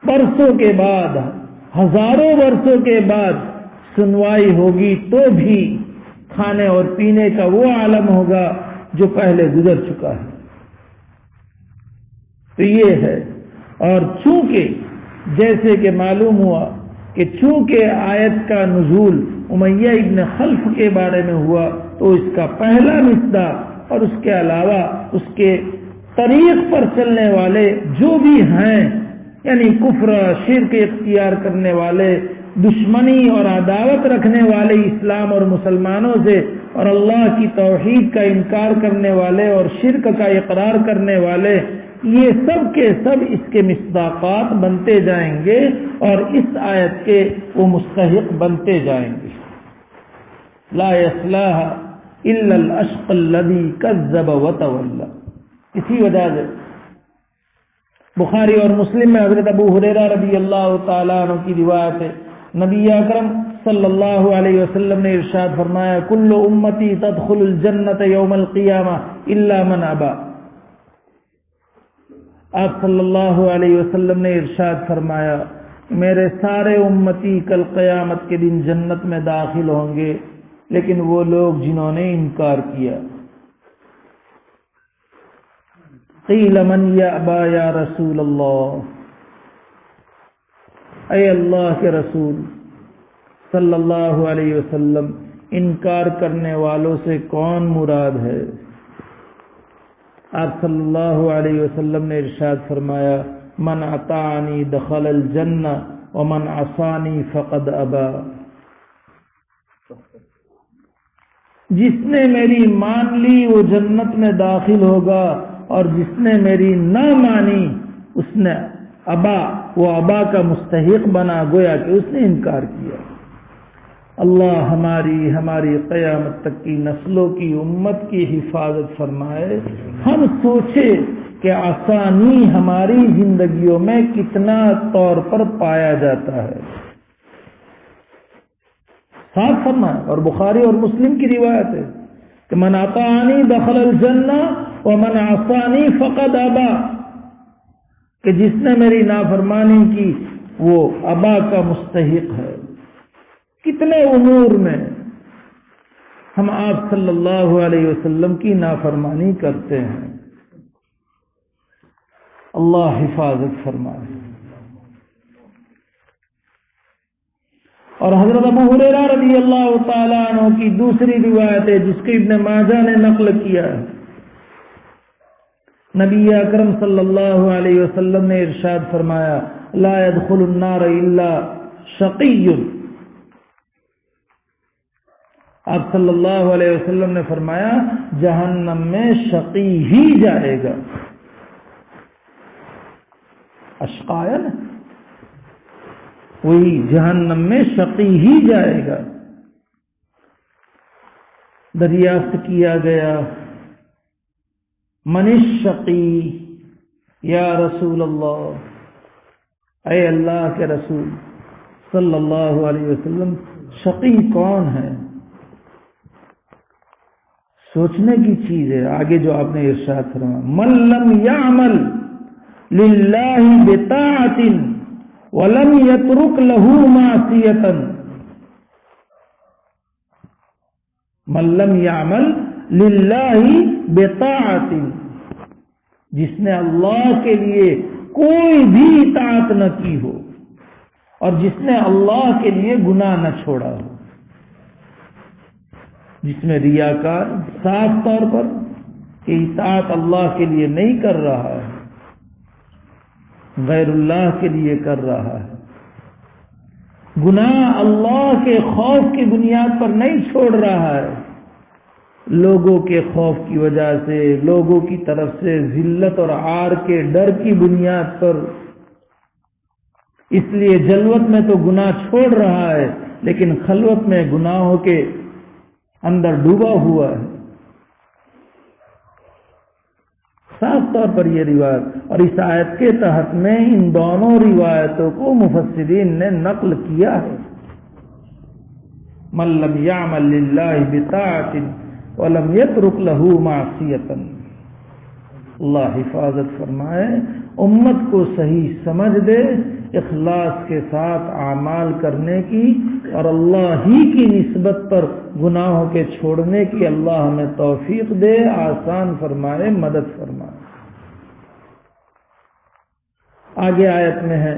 Speaker 1: برسوں کے بعد، ہزاروں برسوں کے بعد سنوائی ہوگی تو بھی کھانے اور پینے کا وہ عالم ہوگا جو پہلے گزر چکا ہے۔ تو یہ ہے، اور چونکہ جیسے کہ معلوم ہوا کہ چونکہ آیت کا نزول امیہ ابن خلف کے بارے میں ہوا، تو اس کا پہلا مصداق اور اس کے علاوہ اس کے طریق پر چلنے والے جو بھی ہیں، یعنی کفر، شرک اختیار کرنے والے، دشمنی اور عداوت رکھنے والے اسلام اور مسلمانوں سے، اور اللہ کی توحید کا انکار کرنے والے اور شرک کا اقرار کرنے والے، یہ سب کے سب اس کے مصداقات بنتے جائیں گے اور اس آیت کے وہ مستحق بنتے جائیں گے۔ لا يصلاها الا الاشقى الذي كذب وتولى۔ اسی وجہ سے بخاری اور مسلم میں حضرت ابو ہریرہ رضی اللہ تعالیٰ عنہ کی روایت ہے، نبی اکرم صلی اللہ علیہ وسلم نے ارشاد فرمایا، کل امتی تدخل الجنت یوم القیامہ الا من ابا۔ آپ صلی اللہ علیہ وسلم نے ارشاد فرمایا، میرے سارے امتی کل قیامت کے دن جنت میں داخل ہوں گے، لیکن وہ لوگ جنہوں نے انکار کیا۔ قیل من یأبی یا رسول اللہ، اے اللہ کے رسول صلی اللہ علیہ وسلم، انکار کرنے والوں سے کون مراد ہے؟ آپ صلی اللہ علیہ وسلم نے ارشاد فرمایا، من اطاعنی دخل الجنہ ومن عصانی فقد ابا۔ جس نے میری مان لی وہ جنت میں داخل ہوگا، اور جس نے میری نہ مانی اس نے ابا، وہ ابا کا مستحق بنا، گویا کہ اس نے انکار کیا۔ اللہ ہماری قیامت تک کی نسلوں کی امت کی حفاظت فرمائے۔ ہم سوچے کہ آسانی ہماری زندگیوں میں کتنا طور پر پایا جاتا ہے۔ صاف فرمائے، اور بخاری اور مسلم کی روایت ہے کہ من اطاعنی دخل الجنہ ومن عصانی فقد ابا، کہ جس نے میری نافرمانی کی وہ ابا کا مستحق ہے۔ کتنے امور میں ہم آپ صلی اللہ علیہ وسلم کی نافرمانی کرتے ہیں، اللہ حفاظت فرمائے۔ اور حضرت ابو ہریرہ رضی اللہ تعالیٰ عنہ کی دوسری روایت ہے جس کو ابن ماجہ نے نقل کیا ہے، نبی اکرم صلی اللہ علیہ وسلم نے ارشاد فرمایا، لا يدخل النار الا شقی۔ آپ صلی اللہ علیہ وسلم نے فرمایا جہنم میں شقی ہی جائے گا۔ اشقائن، وہی جہنم میں شقی ہی جائے گا۔ دریافت کیا گیا، من الشقی یا رسول اللہ، اے اللہ کے رسول صلی اللہ علیہ وسلم، شقی کون ہے؟ سوچنے کی چیز ہے۔ آگے جو آپ نے ارشاد فرمایا، من لم یعمل للہ بطاعۃ ولم یترک لہ معصیۃ، من لم یعمل للہ بطاعۃ، جس نے اللہ کے لیے کوئی بھی اطاعت نہ کی ہو اور جس نے اللہ کے لیے گناہ نہ چھوڑا ہو، جس میں ریاکار صاف طور پر کہ اطاعت اللہ کے لیے نہیں کر رہا ہے، غیر اللہ کے لیے کر رہا ہے، گناہ اللہ کے خوف کی بنیاد پر نہیں چھوڑ رہا ہے، لوگوں کے خوف کی وجہ سے، لوگوں کی طرف سے ذلت اور عار کے ڈر کی بنیاد پر، اس لیے جلوت میں تو گناہ چھوڑ رہا ہے لیکن خلوت میں گناہوں کے اندر ڈوبا ہوا ہے۔ صاف طور پر یہ روایت، اور اس آیت کے تحت میں ان دونوں روایتوں کو مفسرین نے نقل کیا ہے، من لم یعمل للہ بطاعۃ ولم یترک لہ معصیۃ۔ اللہ حفاظت فرمائے، امت کو صحیح سمجھ دے، اخلاص کے ساتھ اعمال کرنے کی اور اللہ ہی کی نسبت پر گناہوں کے چھوڑنے کی اللہ ہمیں توفیق دے، آسان فرمائے، مدد فرمائے۔ آگے آیت میں ہے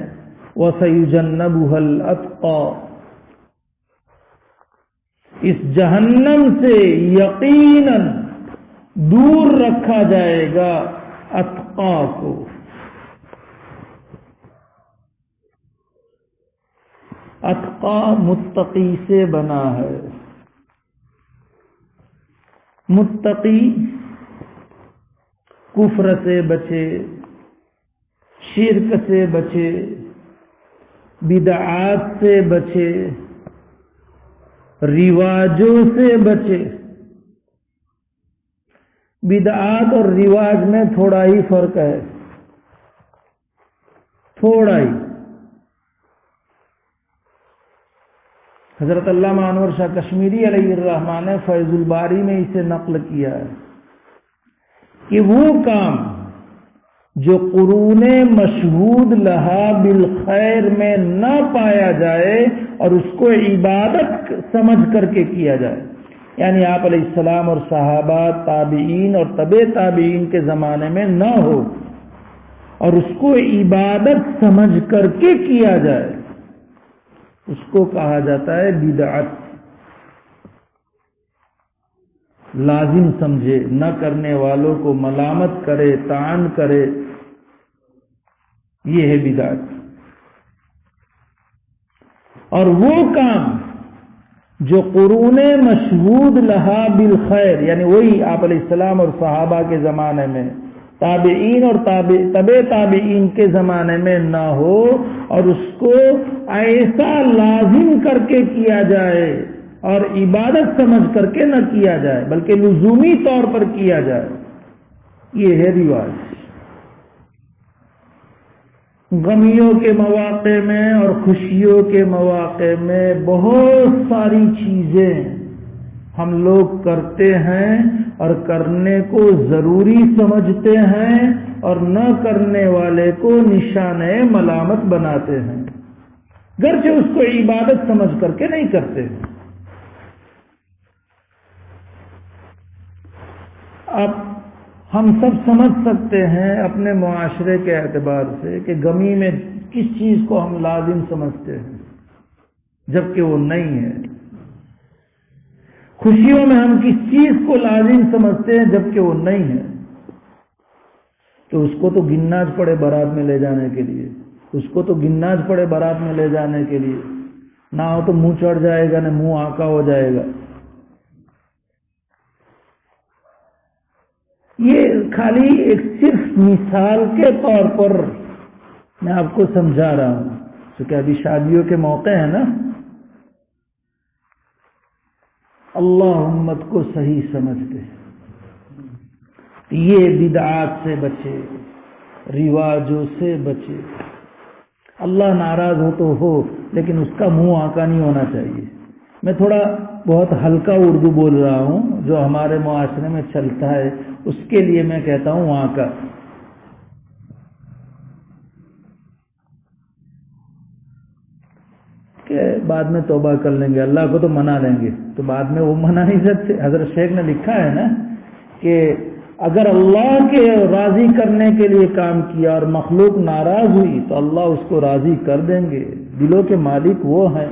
Speaker 1: وَسَيُجَنَّبُهَا الْأَتْقَى، اس جہنم سے یقیناً دور رکھا جائے گا اتقا کو۔ اتقا متقی سے بنا ہے۔ متقی کفر سے بچے، شرک سے بچے، بدعات سے بچے، رواجوں سے بچے۔ بدعات اور رواج میں تھوڑا ہی فرق ہے، تھوڑا ہی۔ حضرت علامہ انور شاہ کشمیری علیہ الرحمٰن نے فیض الباری میں اسے نقل کیا ہے کہ وہ کام جو قرون مشہود لہا بالخیر میں نہ پایا جائے اور اس کو عبادت سمجھ کر کے کیا جائے. یعنی آپ علیہ السلام اور صحابہ، تابعین اور تبع تابعین کے زمانے میں نہ ہو اور اس کو عبادت سمجھ کر کے کیا جائے، اس کو کہا جاتا ہے بدعت. لازم سمجھے، نہ کرنے والوں کو ملامت کرے، طعن کرے، یہ ہے بدعت. اور وہ کام جو قرون مشہود لہا بالخیر، یعنی وہی آپ علیہ السلام اور صحابہ کے زمانے میں، تابعین اور تبع تابعین کے زمانے میں نہ ہو اور اس کو ایسا لازم کر کے کیا جائے اور عبادت سمجھ کر کے نہ کیا جائے بلکہ لزومی طور پر کیا جائے، یہ ہے رواج. غمیوں کے مواقع میں اور خوشیوں کے مواقع میں بہت ساری چیزیں ہم لوگ کرتے ہیں اور کرنے کو ضروری سمجھتے ہیں اور نہ کرنے والے کو نشانہ ملامت بناتے ہیں، گرچہ اس کو عبادت سمجھ کر کے نہیں کرتے. اب ہم سب سمجھ سکتے ہیں اپنے معاشرے کے اعتبار سے کہ غمی میں کس چیز کو ہم لازم سمجھتے ہیں جبکہ وہ نہیں ہے، خوشیوں میں ہم کس چیز کو لازم سمجھتے ہیں جبکہ وہ نہیں ہے. تو اس کو تو گننا پڑے بارات میں لے جانے کے لیے، اس کو تو گننا پڑے بارات میں لے جانے کے لیے، نہ ہو تو منہ چڑھ جائے گا، نہ منہ آکا ہو جائے گا. یہ خالی ایک صرف مثال کے طور پر میں آپ کو سمجھا رہا ہوں، کیونکہ ابھی شادیوں کے موقع ہیں نا. اللہ امت کو صحیح سمجھ دے، یہ بدعات سے بچے، رواجوں سے بچے. اللہ ناراض ہو تو ہو لیکن اس کا منہ آکا نہیں ہونا چاہیے. میں تھوڑا بہت ہلکا اردو بول رہا ہوں جو ہمارے معاشرے میں چلتا ہے، اس کے لیے میں کہتا ہوں وہاں کا. کہ بعد میں توبہ کر لیں گے، اللہ کو تو منا لیں گے، تو بعد میں وہ منا نہیں سکتے. حضرت شیخ نے لکھا ہے نا کہ اگر اللہ کے راضی کرنے کے لیے کام کیا اور مخلوق ناراض ہوئی تو اللہ اس کو راضی کر دیں گے، دلوں کے مالک وہ ہیں.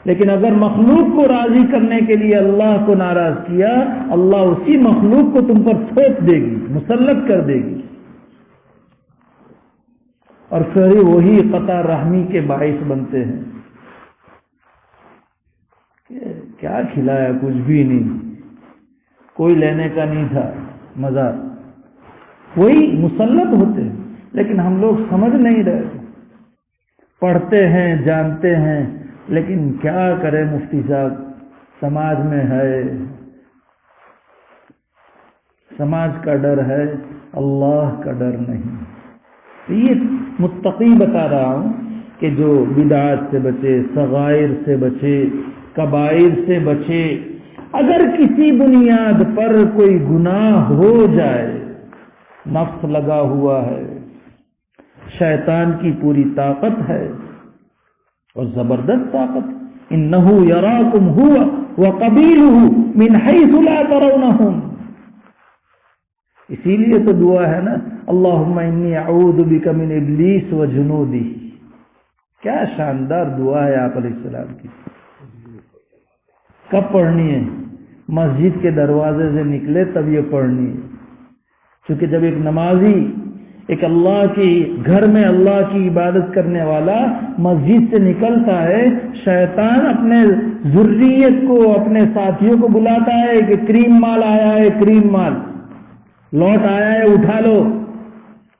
Speaker 1: لیکن اگر مخلوق کو راضی کرنے کے لیے اللہ کو ناراض کیا، اللہ اسی مخلوق کو تم پر تھوپ دے گی، مسلط کر دے گی، اور پھر وہی قطع رحمی کے باعث بنتے ہیں. کیا کھلایا؟ کچھ بھی نہیں، کوئی لینے کا نہیں تھا، مزہ. وہی مسلط ہوتے ہیں. لیکن ہم لوگ سمجھ نہیں رہے، پڑھتے ہیں، جانتے ہیں، لیکن کیا کرے مفتی صاحب، سماج میں ہے، سماج کا ڈر ہے، اللہ کا ڈر نہیں. یہ متقی بتا رہا ہوں کہ جو بدعات سے بچے، صغائر سے بچے، کبائر سے بچے. اگر کسی بنیاد پر کوئی گناہ ہو جائے، نفس لگا ہوا ہے، شیطان کی پوری طاقت ہے اور زبردست طاقت. انہ یراکم ہوا وقبیلہ من حیث لا ترونہم. اسی لیے تو دعا ہے نا، اللہم انی اعوذ بک من ابلیس و جنودہ. کیا شاندار دعا ہے آپ علیہ السلام کی. کب پڑھنی ہے؟ مسجد کے دروازے سے نکلے تب یہ پڑھنی ہے. چونکہ جب ایک نمازی، ایک اللہ کی گھر میں اللہ کی عبادت کرنے والا مسجد سے نکلتا ہے، شیطان اپنے ذریت کو، اپنے ساتھیوں کو بلاتا ہے کہ کریم مال آیا ہے، کریم مال لوٹ آیا ہے، اٹھا لو.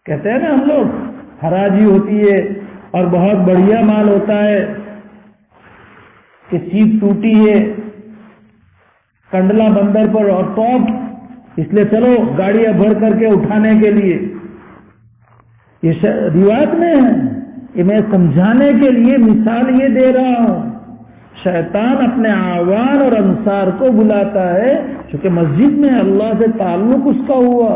Speaker 1: کہتے ہیں نا ہم لوگ، حراجی ہوتی ہے اور بہت بڑھیا مال ہوتا ہے کہ سیٹ ٹوٹی ہے کنڈلا بندر پر اور ٹاپ، اس لیے چلو گاڑیاں بھر کر کے اٹھانے کے لیے. یہ روایت میں ہے، یہ میں سمجھانے کے لیے مثال یہ دے رہا ہوں. شیطان اپنے اعوان اور انصار کو بلاتا ہے، چونکہ مسجد میں اللہ سے تعلق اس کا ہوا،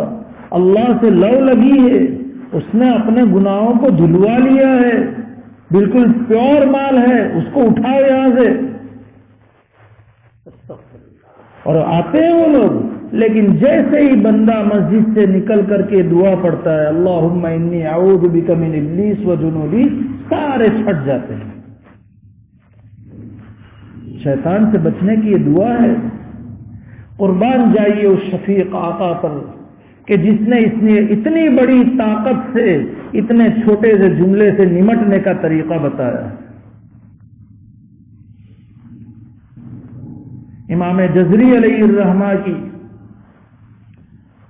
Speaker 1: اللہ سے لو لگی ہے، اس نے اپنے گناہوں کو دھلوا لیا ہے، بالکل پیور مال ہے، اس کو اٹھاؤ یہاں سے۔ اور آتے ہیں وہ لوگ، لیکن جیسے ہی بندہ مسجد سے نکل کر کے دعا پڑھتا ہے اللہم انی اعوذ بک من ابلیس و جنودی، سارے چھٹ جاتے ہیں۔ شیطان سے بچنے کی یہ دعا ہے۔ قربان جائیے اس شفیق آقا پر کہ جس نے اتنی بڑی طاقت سے اتنے چھوٹے سے جملے سے نمٹنے کا طریقہ بتایا۔ امام جزری علیہ الرحمہ کی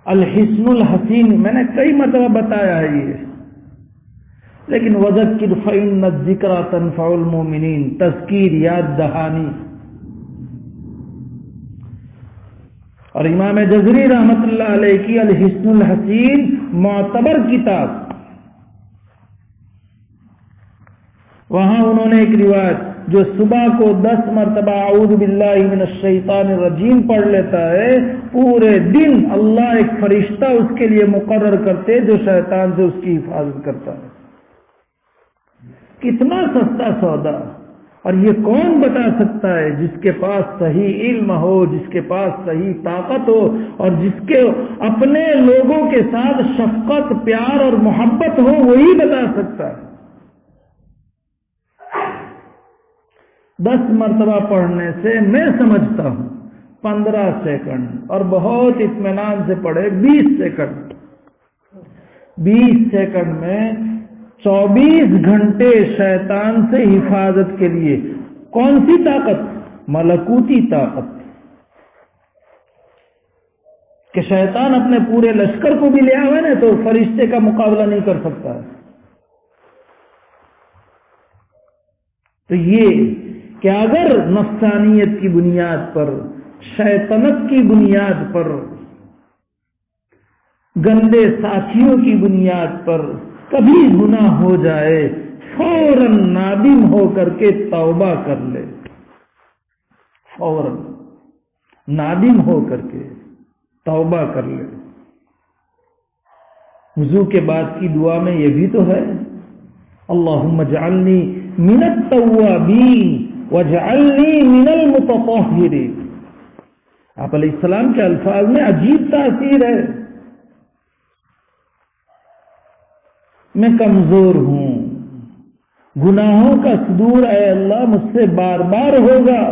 Speaker 1: الحسن الحسین میں نے کئی مرتبہ بتایا ہے یہ، لیکن وذکر فإن الذکری تنفع المؤمنین، تذکیر یاد دہانی۔ اور امام جزری رحمت اللہ علیہ کی الحسن الحسین معتبر کتاب، وہاں انہوں نے ایک روایت جو صبح کو 10 مرتبہ اعوذ باللہ من الشیطان الرجیم پڑھ لیتا ہے، پورے دن اللہ ایک فرشتہ اس کے لیے مقرر کرتے جو شیطان سے اس کی حفاظت کرتا ہے۔ کتنا سستا سودا! اور یہ کون بتا سکتا ہے؟ جس کے پاس صحیح علم ہو، جس کے پاس صحیح طاقت ہو، اور جس کے اپنے لوگوں کے ساتھ شفقت، پیار اور محبت ہو، وہی بتا سکتا ہے۔ 10 مرتبہ پڑھنے سے میں سمجھتا ہوں 15 سیکنڈ، اور بہت اطمینان سے پڑھے 20 سیکنڈ۔ 20 سیکنڈ میں 24 گھنٹے شیطان سے حفاظت کے لیے کون سی طاقت؟ ملکوتی طاقت، کہ شیطان اپنے پورے لشکر کو بھی لے آئے نا تو فرشتے کا مقابلہ نہیں کر سکتا ہے۔ تو یہ کہ اگر نفسانیت کی بنیاد پر، شیطنت کی بنیاد پر، گندے ساتھیوں کی بنیاد پر کبھی گناہ ہو جائے، فوراً نادم ہو کر کے توبہ کر لے، فوراً نادم ہو کر کے توبہ کر لے۔ وضو کے بعد کی دعا میں یہ بھی تو ہے اللہم اجعلنی من التوابین واجعلنی من المتطہرین۔ آپ علیہ السلام کے الفاظ میں عجیب تاثیر ہے۔ میں کمزور ہوں، گناہوں کا صدور اے اللہ مجھ سے بار بار ہوگا،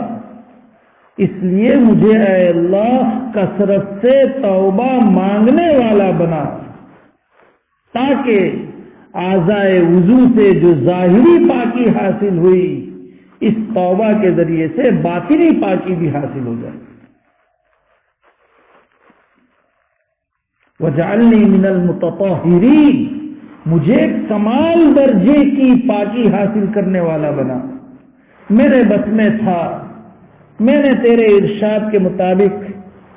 Speaker 1: اس لیے مجھے اے اللہ کثرت سے توبہ مانگنے والا بنا، تاکہ اعضائے وضو سے جو ظاہری پاکی حاصل ہوئی، اس توبہ کے ذریعے سے باطنی پاکی بھی حاصل ہو جائے۔ وَجَعَلْنِي مِنَ الْمُتَطَهِّرِينَ، مجھے کمال درجے کی پاکی حاصل کرنے والا بنا۔ میرے بس میں تھا، میں نے تیرے ارشاد کے مطابق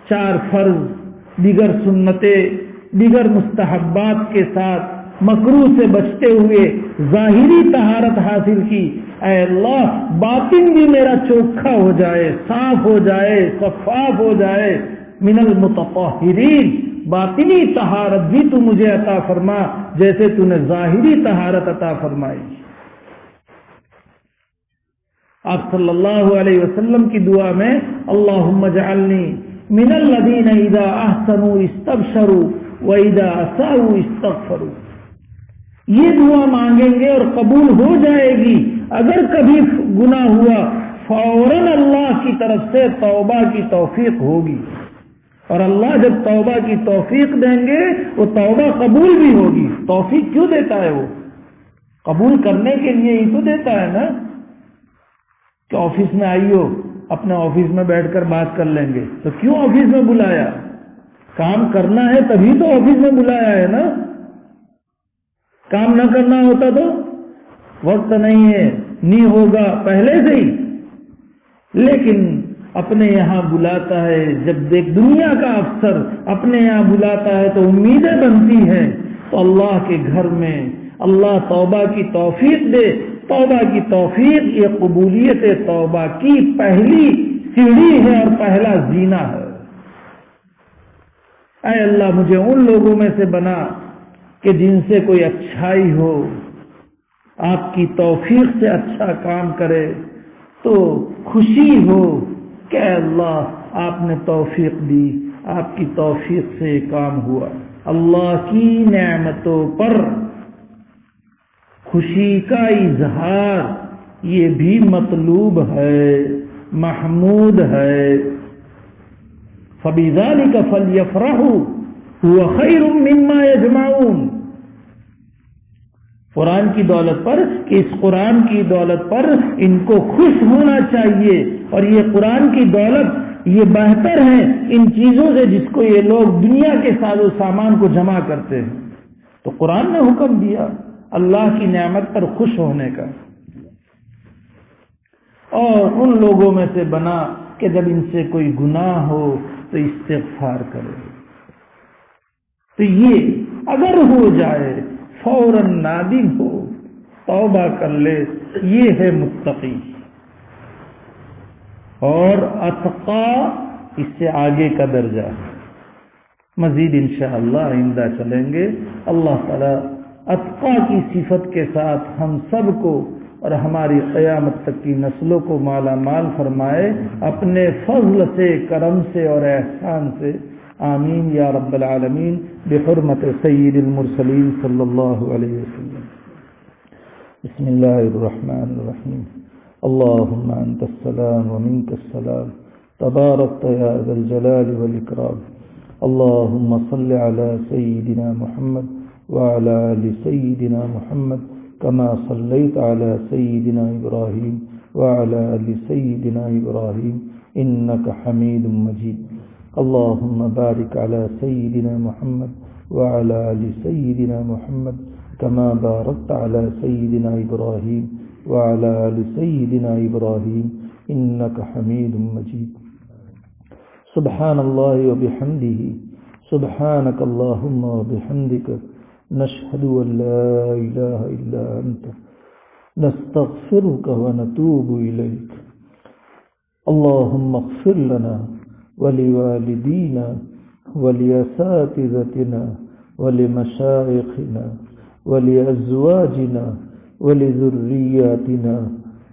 Speaker 1: 4 فرض، دیگر سنتیں، دیگر مستحبات کے ساتھ مکروہ سے بچتے ہوئے ظاہری طہارت حاصل کی۔ اے اللہ باطن بھی میرا چوکھا ہو جائے، صاف ہو جائے، شفاف ہو جائے۔ من المتطہرین، باطنی طہارت بھی تو مجھے عطا فرما جیسے تو نے ظاہری طہارت عطا فرمائی۔ آپ صلی اللہ علیہ وسلم کی دعا میں اللہم اجعلنی من الذین اذا احسنوا استبشروا واذا اساءوا استغفروا، یہ دعا مانگیں گے اور قبول ہو جائے گی۔ اگر کبھی گناہ ہوا فوراً اللہ کی طرف سے توبہ کی توفیق ہوگی، اور اللہ جب توبہ کی توفیق دیں گے وہ توبہ قبول بھی ہوگی۔ توفیق کیوں دیتا ہے؟ وہ قبول کرنے کے لیے ہی تو دیتا ہے نا، کہ آفس میں آئیو، اپنے آفس میں بیٹھ کر بات کر لیں گے۔ تو کیوں آفس میں بلایا؟ کام کرنا ہے تبھی تو آفس میں بلایا ہے نا۔ کام نہ کرنا ہوتا تو وقت نہیں ہے، نہیں ہوگا پہلے سے ہی، لیکن اپنے یہاں بلاتا ہے۔ جب دیکھ دنیا کا افسر اپنے یہاں بلاتا ہے تو امیدیں بنتی ہیں، تو اللہ کے گھر میں اللہ توبہ کی توفیق دے۔ توبہ کی توفیق یہ قبولیت توبہ کی پہلی سیڑھی ہے اور پہلا زینہ ہے۔ اے اللہ مجھے ان لوگوں میں سے بنا کہ جن سے کوئی اچھائی ہو، آپ کی توفیق سے اچھا کام کرے تو خوشی ہو کہ اللہ آپ نے توفیق دی، آپ کی توفیق سے یہ کام ہوا۔ اللہ کی نعمتوں پر خوشی کا اظہار یہ بھی مطلوب ہے، محمود ہے۔ فَبِذَلِكَ فَلْيَفْرَحُوا هُوَ خَيْرٌ مِّمَّا يَجْمَعُونَ۔ قرآن کی دولت پر، اس قرآن کی دولت پر ان کو خوش ہونا چاہیے، اور یہ قرآن کی دولت یہ بہتر ہے ان چیزوں سے جس کو یہ لوگ دنیا کے ساز و سامان کو جمع کرتے ہیں۔ تو قرآن نے حکم دیا اللہ کی نعمت پر خوش ہونے کا، اور ان لوگوں میں سے بنا کہ جب ان سے کوئی گناہ ہو تو استغفار کرے۔ تو یہ اگر ہو جائے فوراً نادم ہو، توبہ کر لے، یہ ہے متقی۔ اور اتقا اس سے آگے کا درجہ ہے، مزید انشاءاللہ آئندہ چلیں گے۔ اللہ تعالی اتقا کی صفت کے ساتھ ہم سب کو اور ہماری قیامت تک کی نسلوں کو مالا مال فرمائے اپنے فضل سے، کرم سے اور احسان سے، آمین یا رب العالمین، بحرمت سید المرسلین صلی اللہ علیہ وسلم۔ بسم اللہ الرحمن الرحیم۔ اللہم انت السلام ومنک السلام، تبارکت یا ذا الجلال والاکرام۔ اللہم صل علی سیدنا محمد وعلی آل سیدنا محمد كما صليت على سيدنا إبراهيم وعلى آل سيدنا إبراهيم إنك حميد مجيد۔ اللهم بارك على سيدنا محمد وعلى آل سيدنا محمد كما باركت على سيدنا إبراهيم وعلى آل سيدنا إبراهيم إنك حميد مجيد۔ سبحان الله وبحمده، سبحانك اللهم وبحمدك، نشهد أن لا إله إلا أنت، نستغفرك ونتوب إليك۔ اللهم اغفر لنا ولوالدينا ولأساتذتنا ولمشايخنا ولأزواجنا ولذرياتنا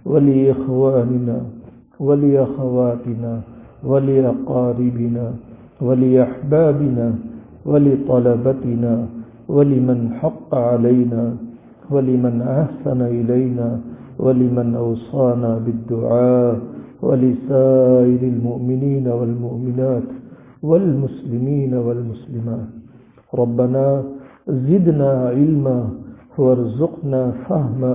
Speaker 1: ولإخواننا ولأخواتنا ولأقاربنا ولأحبابنا ولطلبتنا ولمن حق علينا ولمن أحسن إلينا ولمن أوصانا بالدعاء ولسائر المؤمنين والمؤمنات والمسلمين والمسلمات۔ ربنا زدنا علما وارزقنا فهما،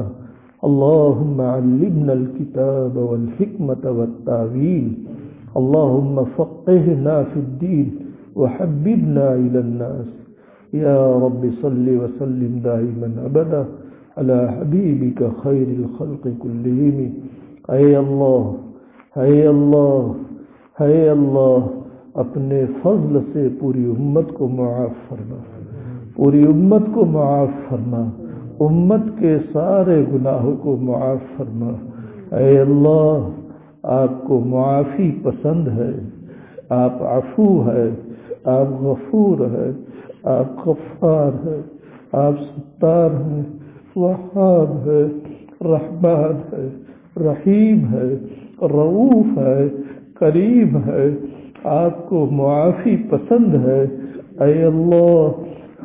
Speaker 1: اللهم علمنا الكتاب والحكمة والتأويل، اللهم فقهنا في الدين وحببنا إلى الناس۔ یا رب صل وسلم دائما ابدا علی حبیبک خیر الخلق کلہم۔ اے اللہ، اے اللہ، اے اللہ، اپنے فضل سے پوری امت کو معاف فرما، پوری امت کو معاف فرما، امت کے سارے گناہوں کو معاف فرما۔ اے اللہ، آپ کو معافی پسند ہے، آپ عفو ہے، آپ غفور ہے، آپ غفار ہے، آپ ستار ہیں، وہاب ہے، رحمان ہے، رحیم ہے، رؤوف ہے، کریم ہے، آپ کو معافی پسند ہے۔ اے اللہ،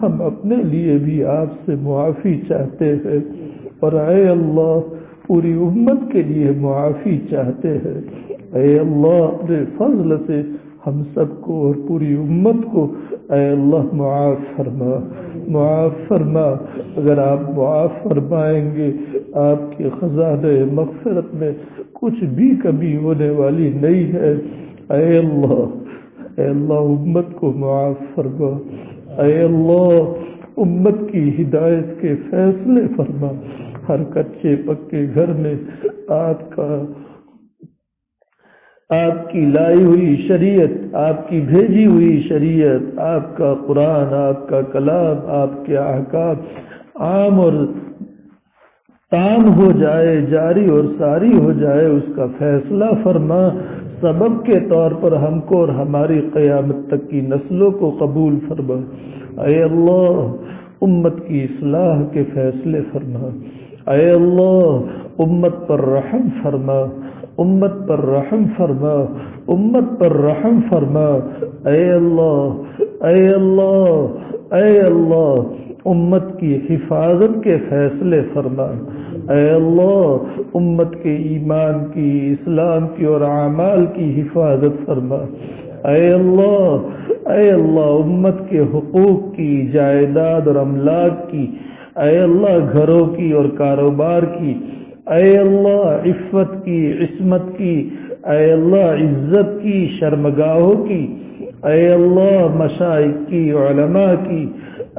Speaker 1: ہم اپنے لیے بھی آپ سے معافی چاہتے ہیں، اور اے اللہ پوری امت کے لیے معافی چاہتے ہیں۔ اے اللہ اپنے فضل سے ہم سب کو اور پوری امت کو اے اللہ معاف فرما، معاف فرما۔ اگر آپ معاف فرمائیں گے آپ کے خزانہ مغفرت میں کچھ بھی کمی ہونے والی نہیں ہے۔ اے اللہ، اے اللہ امت کو معاف فرما، اے اللہ امت کی ہدایت کے فیصلے فرما۔ ہر کچے پکے گھر میں آپ کی لائی ہوئی شریعت، آپ کی بھیجی ہوئی شریعت، آپ کا قرآن، آپ کا کلام، آپ کے احکام عام اور تام ہو جائے، جاری اور ساری ہو جائے، اس کا فیصلہ فرما۔ سبب کے طور پر ہم کو اور ہماری قیامت تک کی نسلوں کو قبول فرما۔ اے اللہ امت کی اصلاح کے فیصلے فرما۔ اے اللہ امت پر رحم فرما، امت پر رحم فرما، امت پر رحم فرما۔ اے اللہ، اے اللہ، اے اللہ امت کی حفاظت کے فیصلے فرما۔ اے اللہ امت کے ایمان کی، اسلام کی اور اعمال کی حفاظت فرما۔ اے اللہ امت کے حقوق کی، جائیداد اور املاک کی، اے اللہ گھروں کی اور کاروبار کی، اے اللہ عفت کی، عصمت کی، اے اللہ عزت کی، شرمگاہوں کی، اے اللہ مشائخ کی، علماء کی،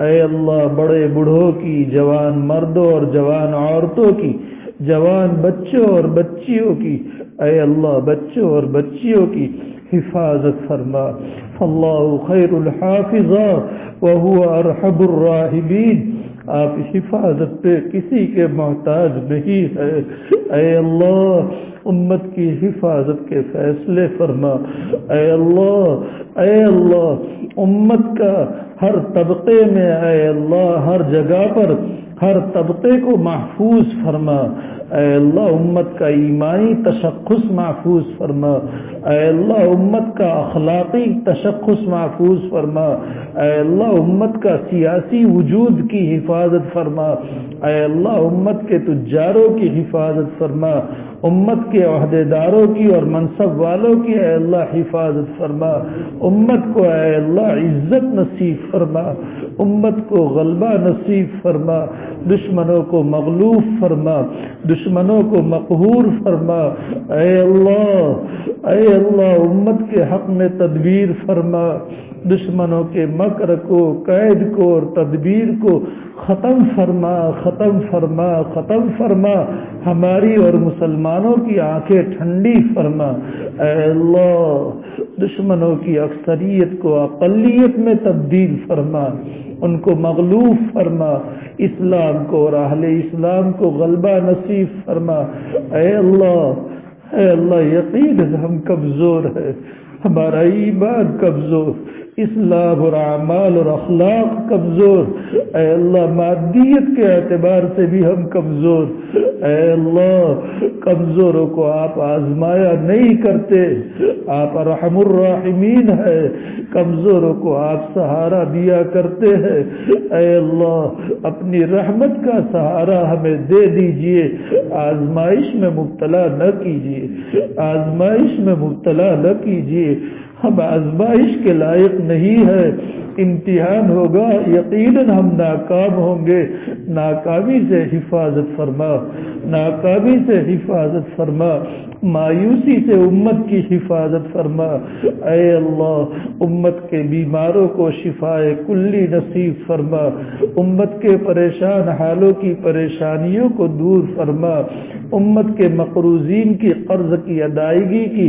Speaker 1: اے اللہ بڑے بوڑھوں کی، جوان مردوں اور جوان عورتوں کی، جوان بچوں اور بچیوں کی، اے اللہ بچوں اور بچیوں کی حفاظت فرما۔ اللہ خیر الحافظ وہو ارحم الراحمین۔ آپ حفاظت پہ کسی کے محتاج نہیں ہے۔ اے اللہ امت کی حفاظت کے فیصلے فرما۔ اے اللہ امت کا ہر طبقے میں، اے اللہ ہر جگہ پر ہر طبقے کو محفوظ فرما۔ اے اللہ امت کا ایمانی تشخص محفوظ فرما۔ اے اللہ امت کا اخلاقی تشخص محفوظ فرما۔ اے اللہ امت کا سیاسی وجود کی حفاظت فرما۔ اے اللہ امت کے تجاروں کی حفاظت فرما، امت کے عہدیداروں کی اور منصب والوں کی اے اللہ حفاظت فرما۔ امت کو اے اللہ عزت نصیب فرما، امت کو غلبہ نصیب فرما، دشمنوں کو مغلوب فرما، دشمنوں کو مقہور فرما۔ اے اللہ امت کے حق میں تدبیر فرما، دشمنوں کے مکر کو، قید کو اور تدبیر کو ختم فرما، ختم فرما، ختم فرما۔ ہماری اور مسلمانوں کی آنکھیں ٹھنڈی فرما۔ اے اللہ دشمنوں کی اکثریت کو اقلیت میں تبدیل فرما، ان کو مغلوب فرما، اسلام کو اور اہل اسلام کو غلبہ نصیب فرما۔ اے اللہ یقین ہم کمزور ہیں، ہمارا ایمان کمزور، اسلام اور اعمال اور اخلاق کمزور، اے اللہ مادیت کے اعتبار سے بھی ہم کمزور۔ اے اللہ کمزوروں کو آپ آزمایا نہیں کرتے، آپ ارحم الراحمین ہے، کمزوروں کو آپ سہارا دیا کرتے ہیں۔ اے اللہ اپنی رحمت کا سہارا ہمیں دے دیجئے، آزمائش میں مبتلا نہ کیجئے، آزمائش میں مبتلا نہ کیجئے۔ ہم آزمائش کے لائق نہیں ہے، امتحان ہوگا یقیناً ہم ناکام ہوں گے، ناکامی سے حفاظت فرما، ناکامی سے حفاظت فرما، مایوسی سے امت کی حفاظت فرما۔ اے اللہ امت کے بیماروں کو شفائے کلی نصیب فرما، امت کے پریشان حالوں کی پریشانیوں کو دور فرما، امت کے مقروضین کی قرض کی ادائیگی کی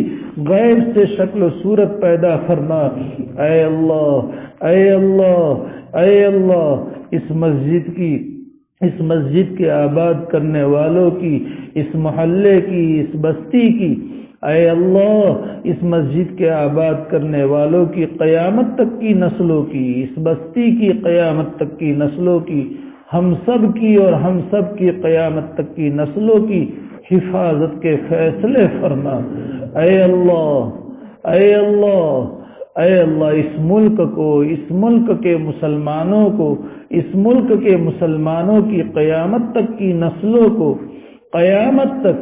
Speaker 1: غیب سے شکل و صورت پیدا فرما۔ اے اللہ اس مسجد کے آباد کرنے والوں کی، اس محلے کی، اس بستی کی، اے اللہ اس مسجد کے آباد کرنے والوں کی قیامت تک کی نسلوں کی، اس بستی کی قیامت تک کی نسلوں کی، ہم سب کی اور ہم سب کی قیامت تک کی نسلوں کی حفاظت کے فیصلے فرما۔ اے اللہ اس ملک کو، اس ملک کے مسلمانوں کو، اس ملک کے مسلمانوں کی قیامت تک کی نسلوں کو، قیامت تک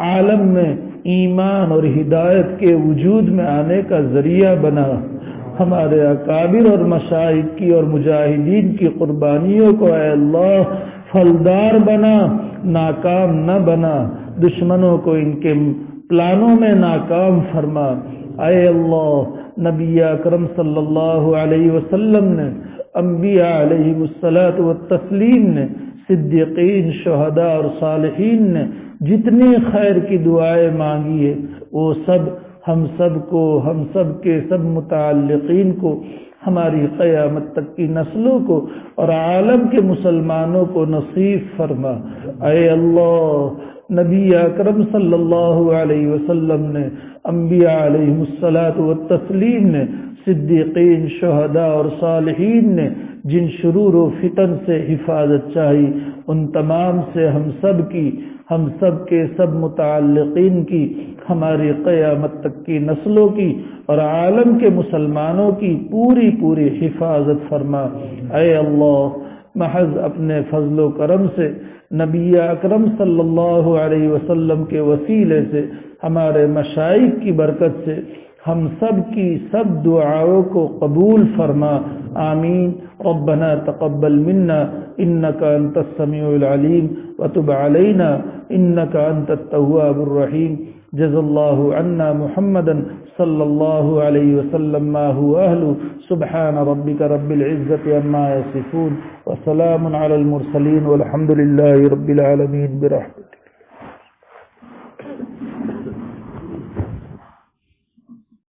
Speaker 1: عالم میں ایمان اور ہدایت کے وجود میں آنے کا ذریعہ بنا۔ ہمارے اکابر اور مشائخ کی اور مجاہدین کی قربانیوں کو اے اللہ پھلدار بنا، ناکام نہ بنا، دشمنوں کو ان کے پلانوں میں ناکام فرما۔ اے اللہ نبی اکرم صلی اللہ علیہ وسلم نے، انبیاء علیہ الصلاۃ والتسلیم نے، صدیقین، شہداء اور صالحین نے جتنی خیر کی دعائیں مانگی ہے وہ سب ہم سب کو، ہم سب کے سب متعلقین کو، ہماری قیامت تک کی نسلوں کو اور عالم کے مسلمانوں کو نصیب فرما۔ اے اللہ نبی اکرم صلی اللہ علیہ وسلم نے، انبیاء علیہ الصلاۃ والتسلیم نے، صدیقین، شہداء اور صالحین نے جن شرور و فتن سے حفاظت چاہی ان تمام سے ہم سب کے سب متعلقین کی، ہماری قیامت تک کی نسلوں کی اور عالم کے مسلمانوں کی پوری حفاظت فرما۔ اے اللہ، محض اپنے فضل و کرم سے نبی اکرم صلی اللہ علیہ وسلم کے وسیلے سے، ہمارے مشائخ کی برکت سے ہم سب کی سب دعاؤں کو قبول فرما، آمین۔ ربنا تقبل منا انك انت السميع العليم وتب علينا انك انت التواب الرحيم۔ جزا الله عنا محمدا صلى الله عليه وسلم ما هو أهله، سبحان ربك رب العزة عما يصفون وسلام على المرسلين والحمد لله رب العالمين برحمته۔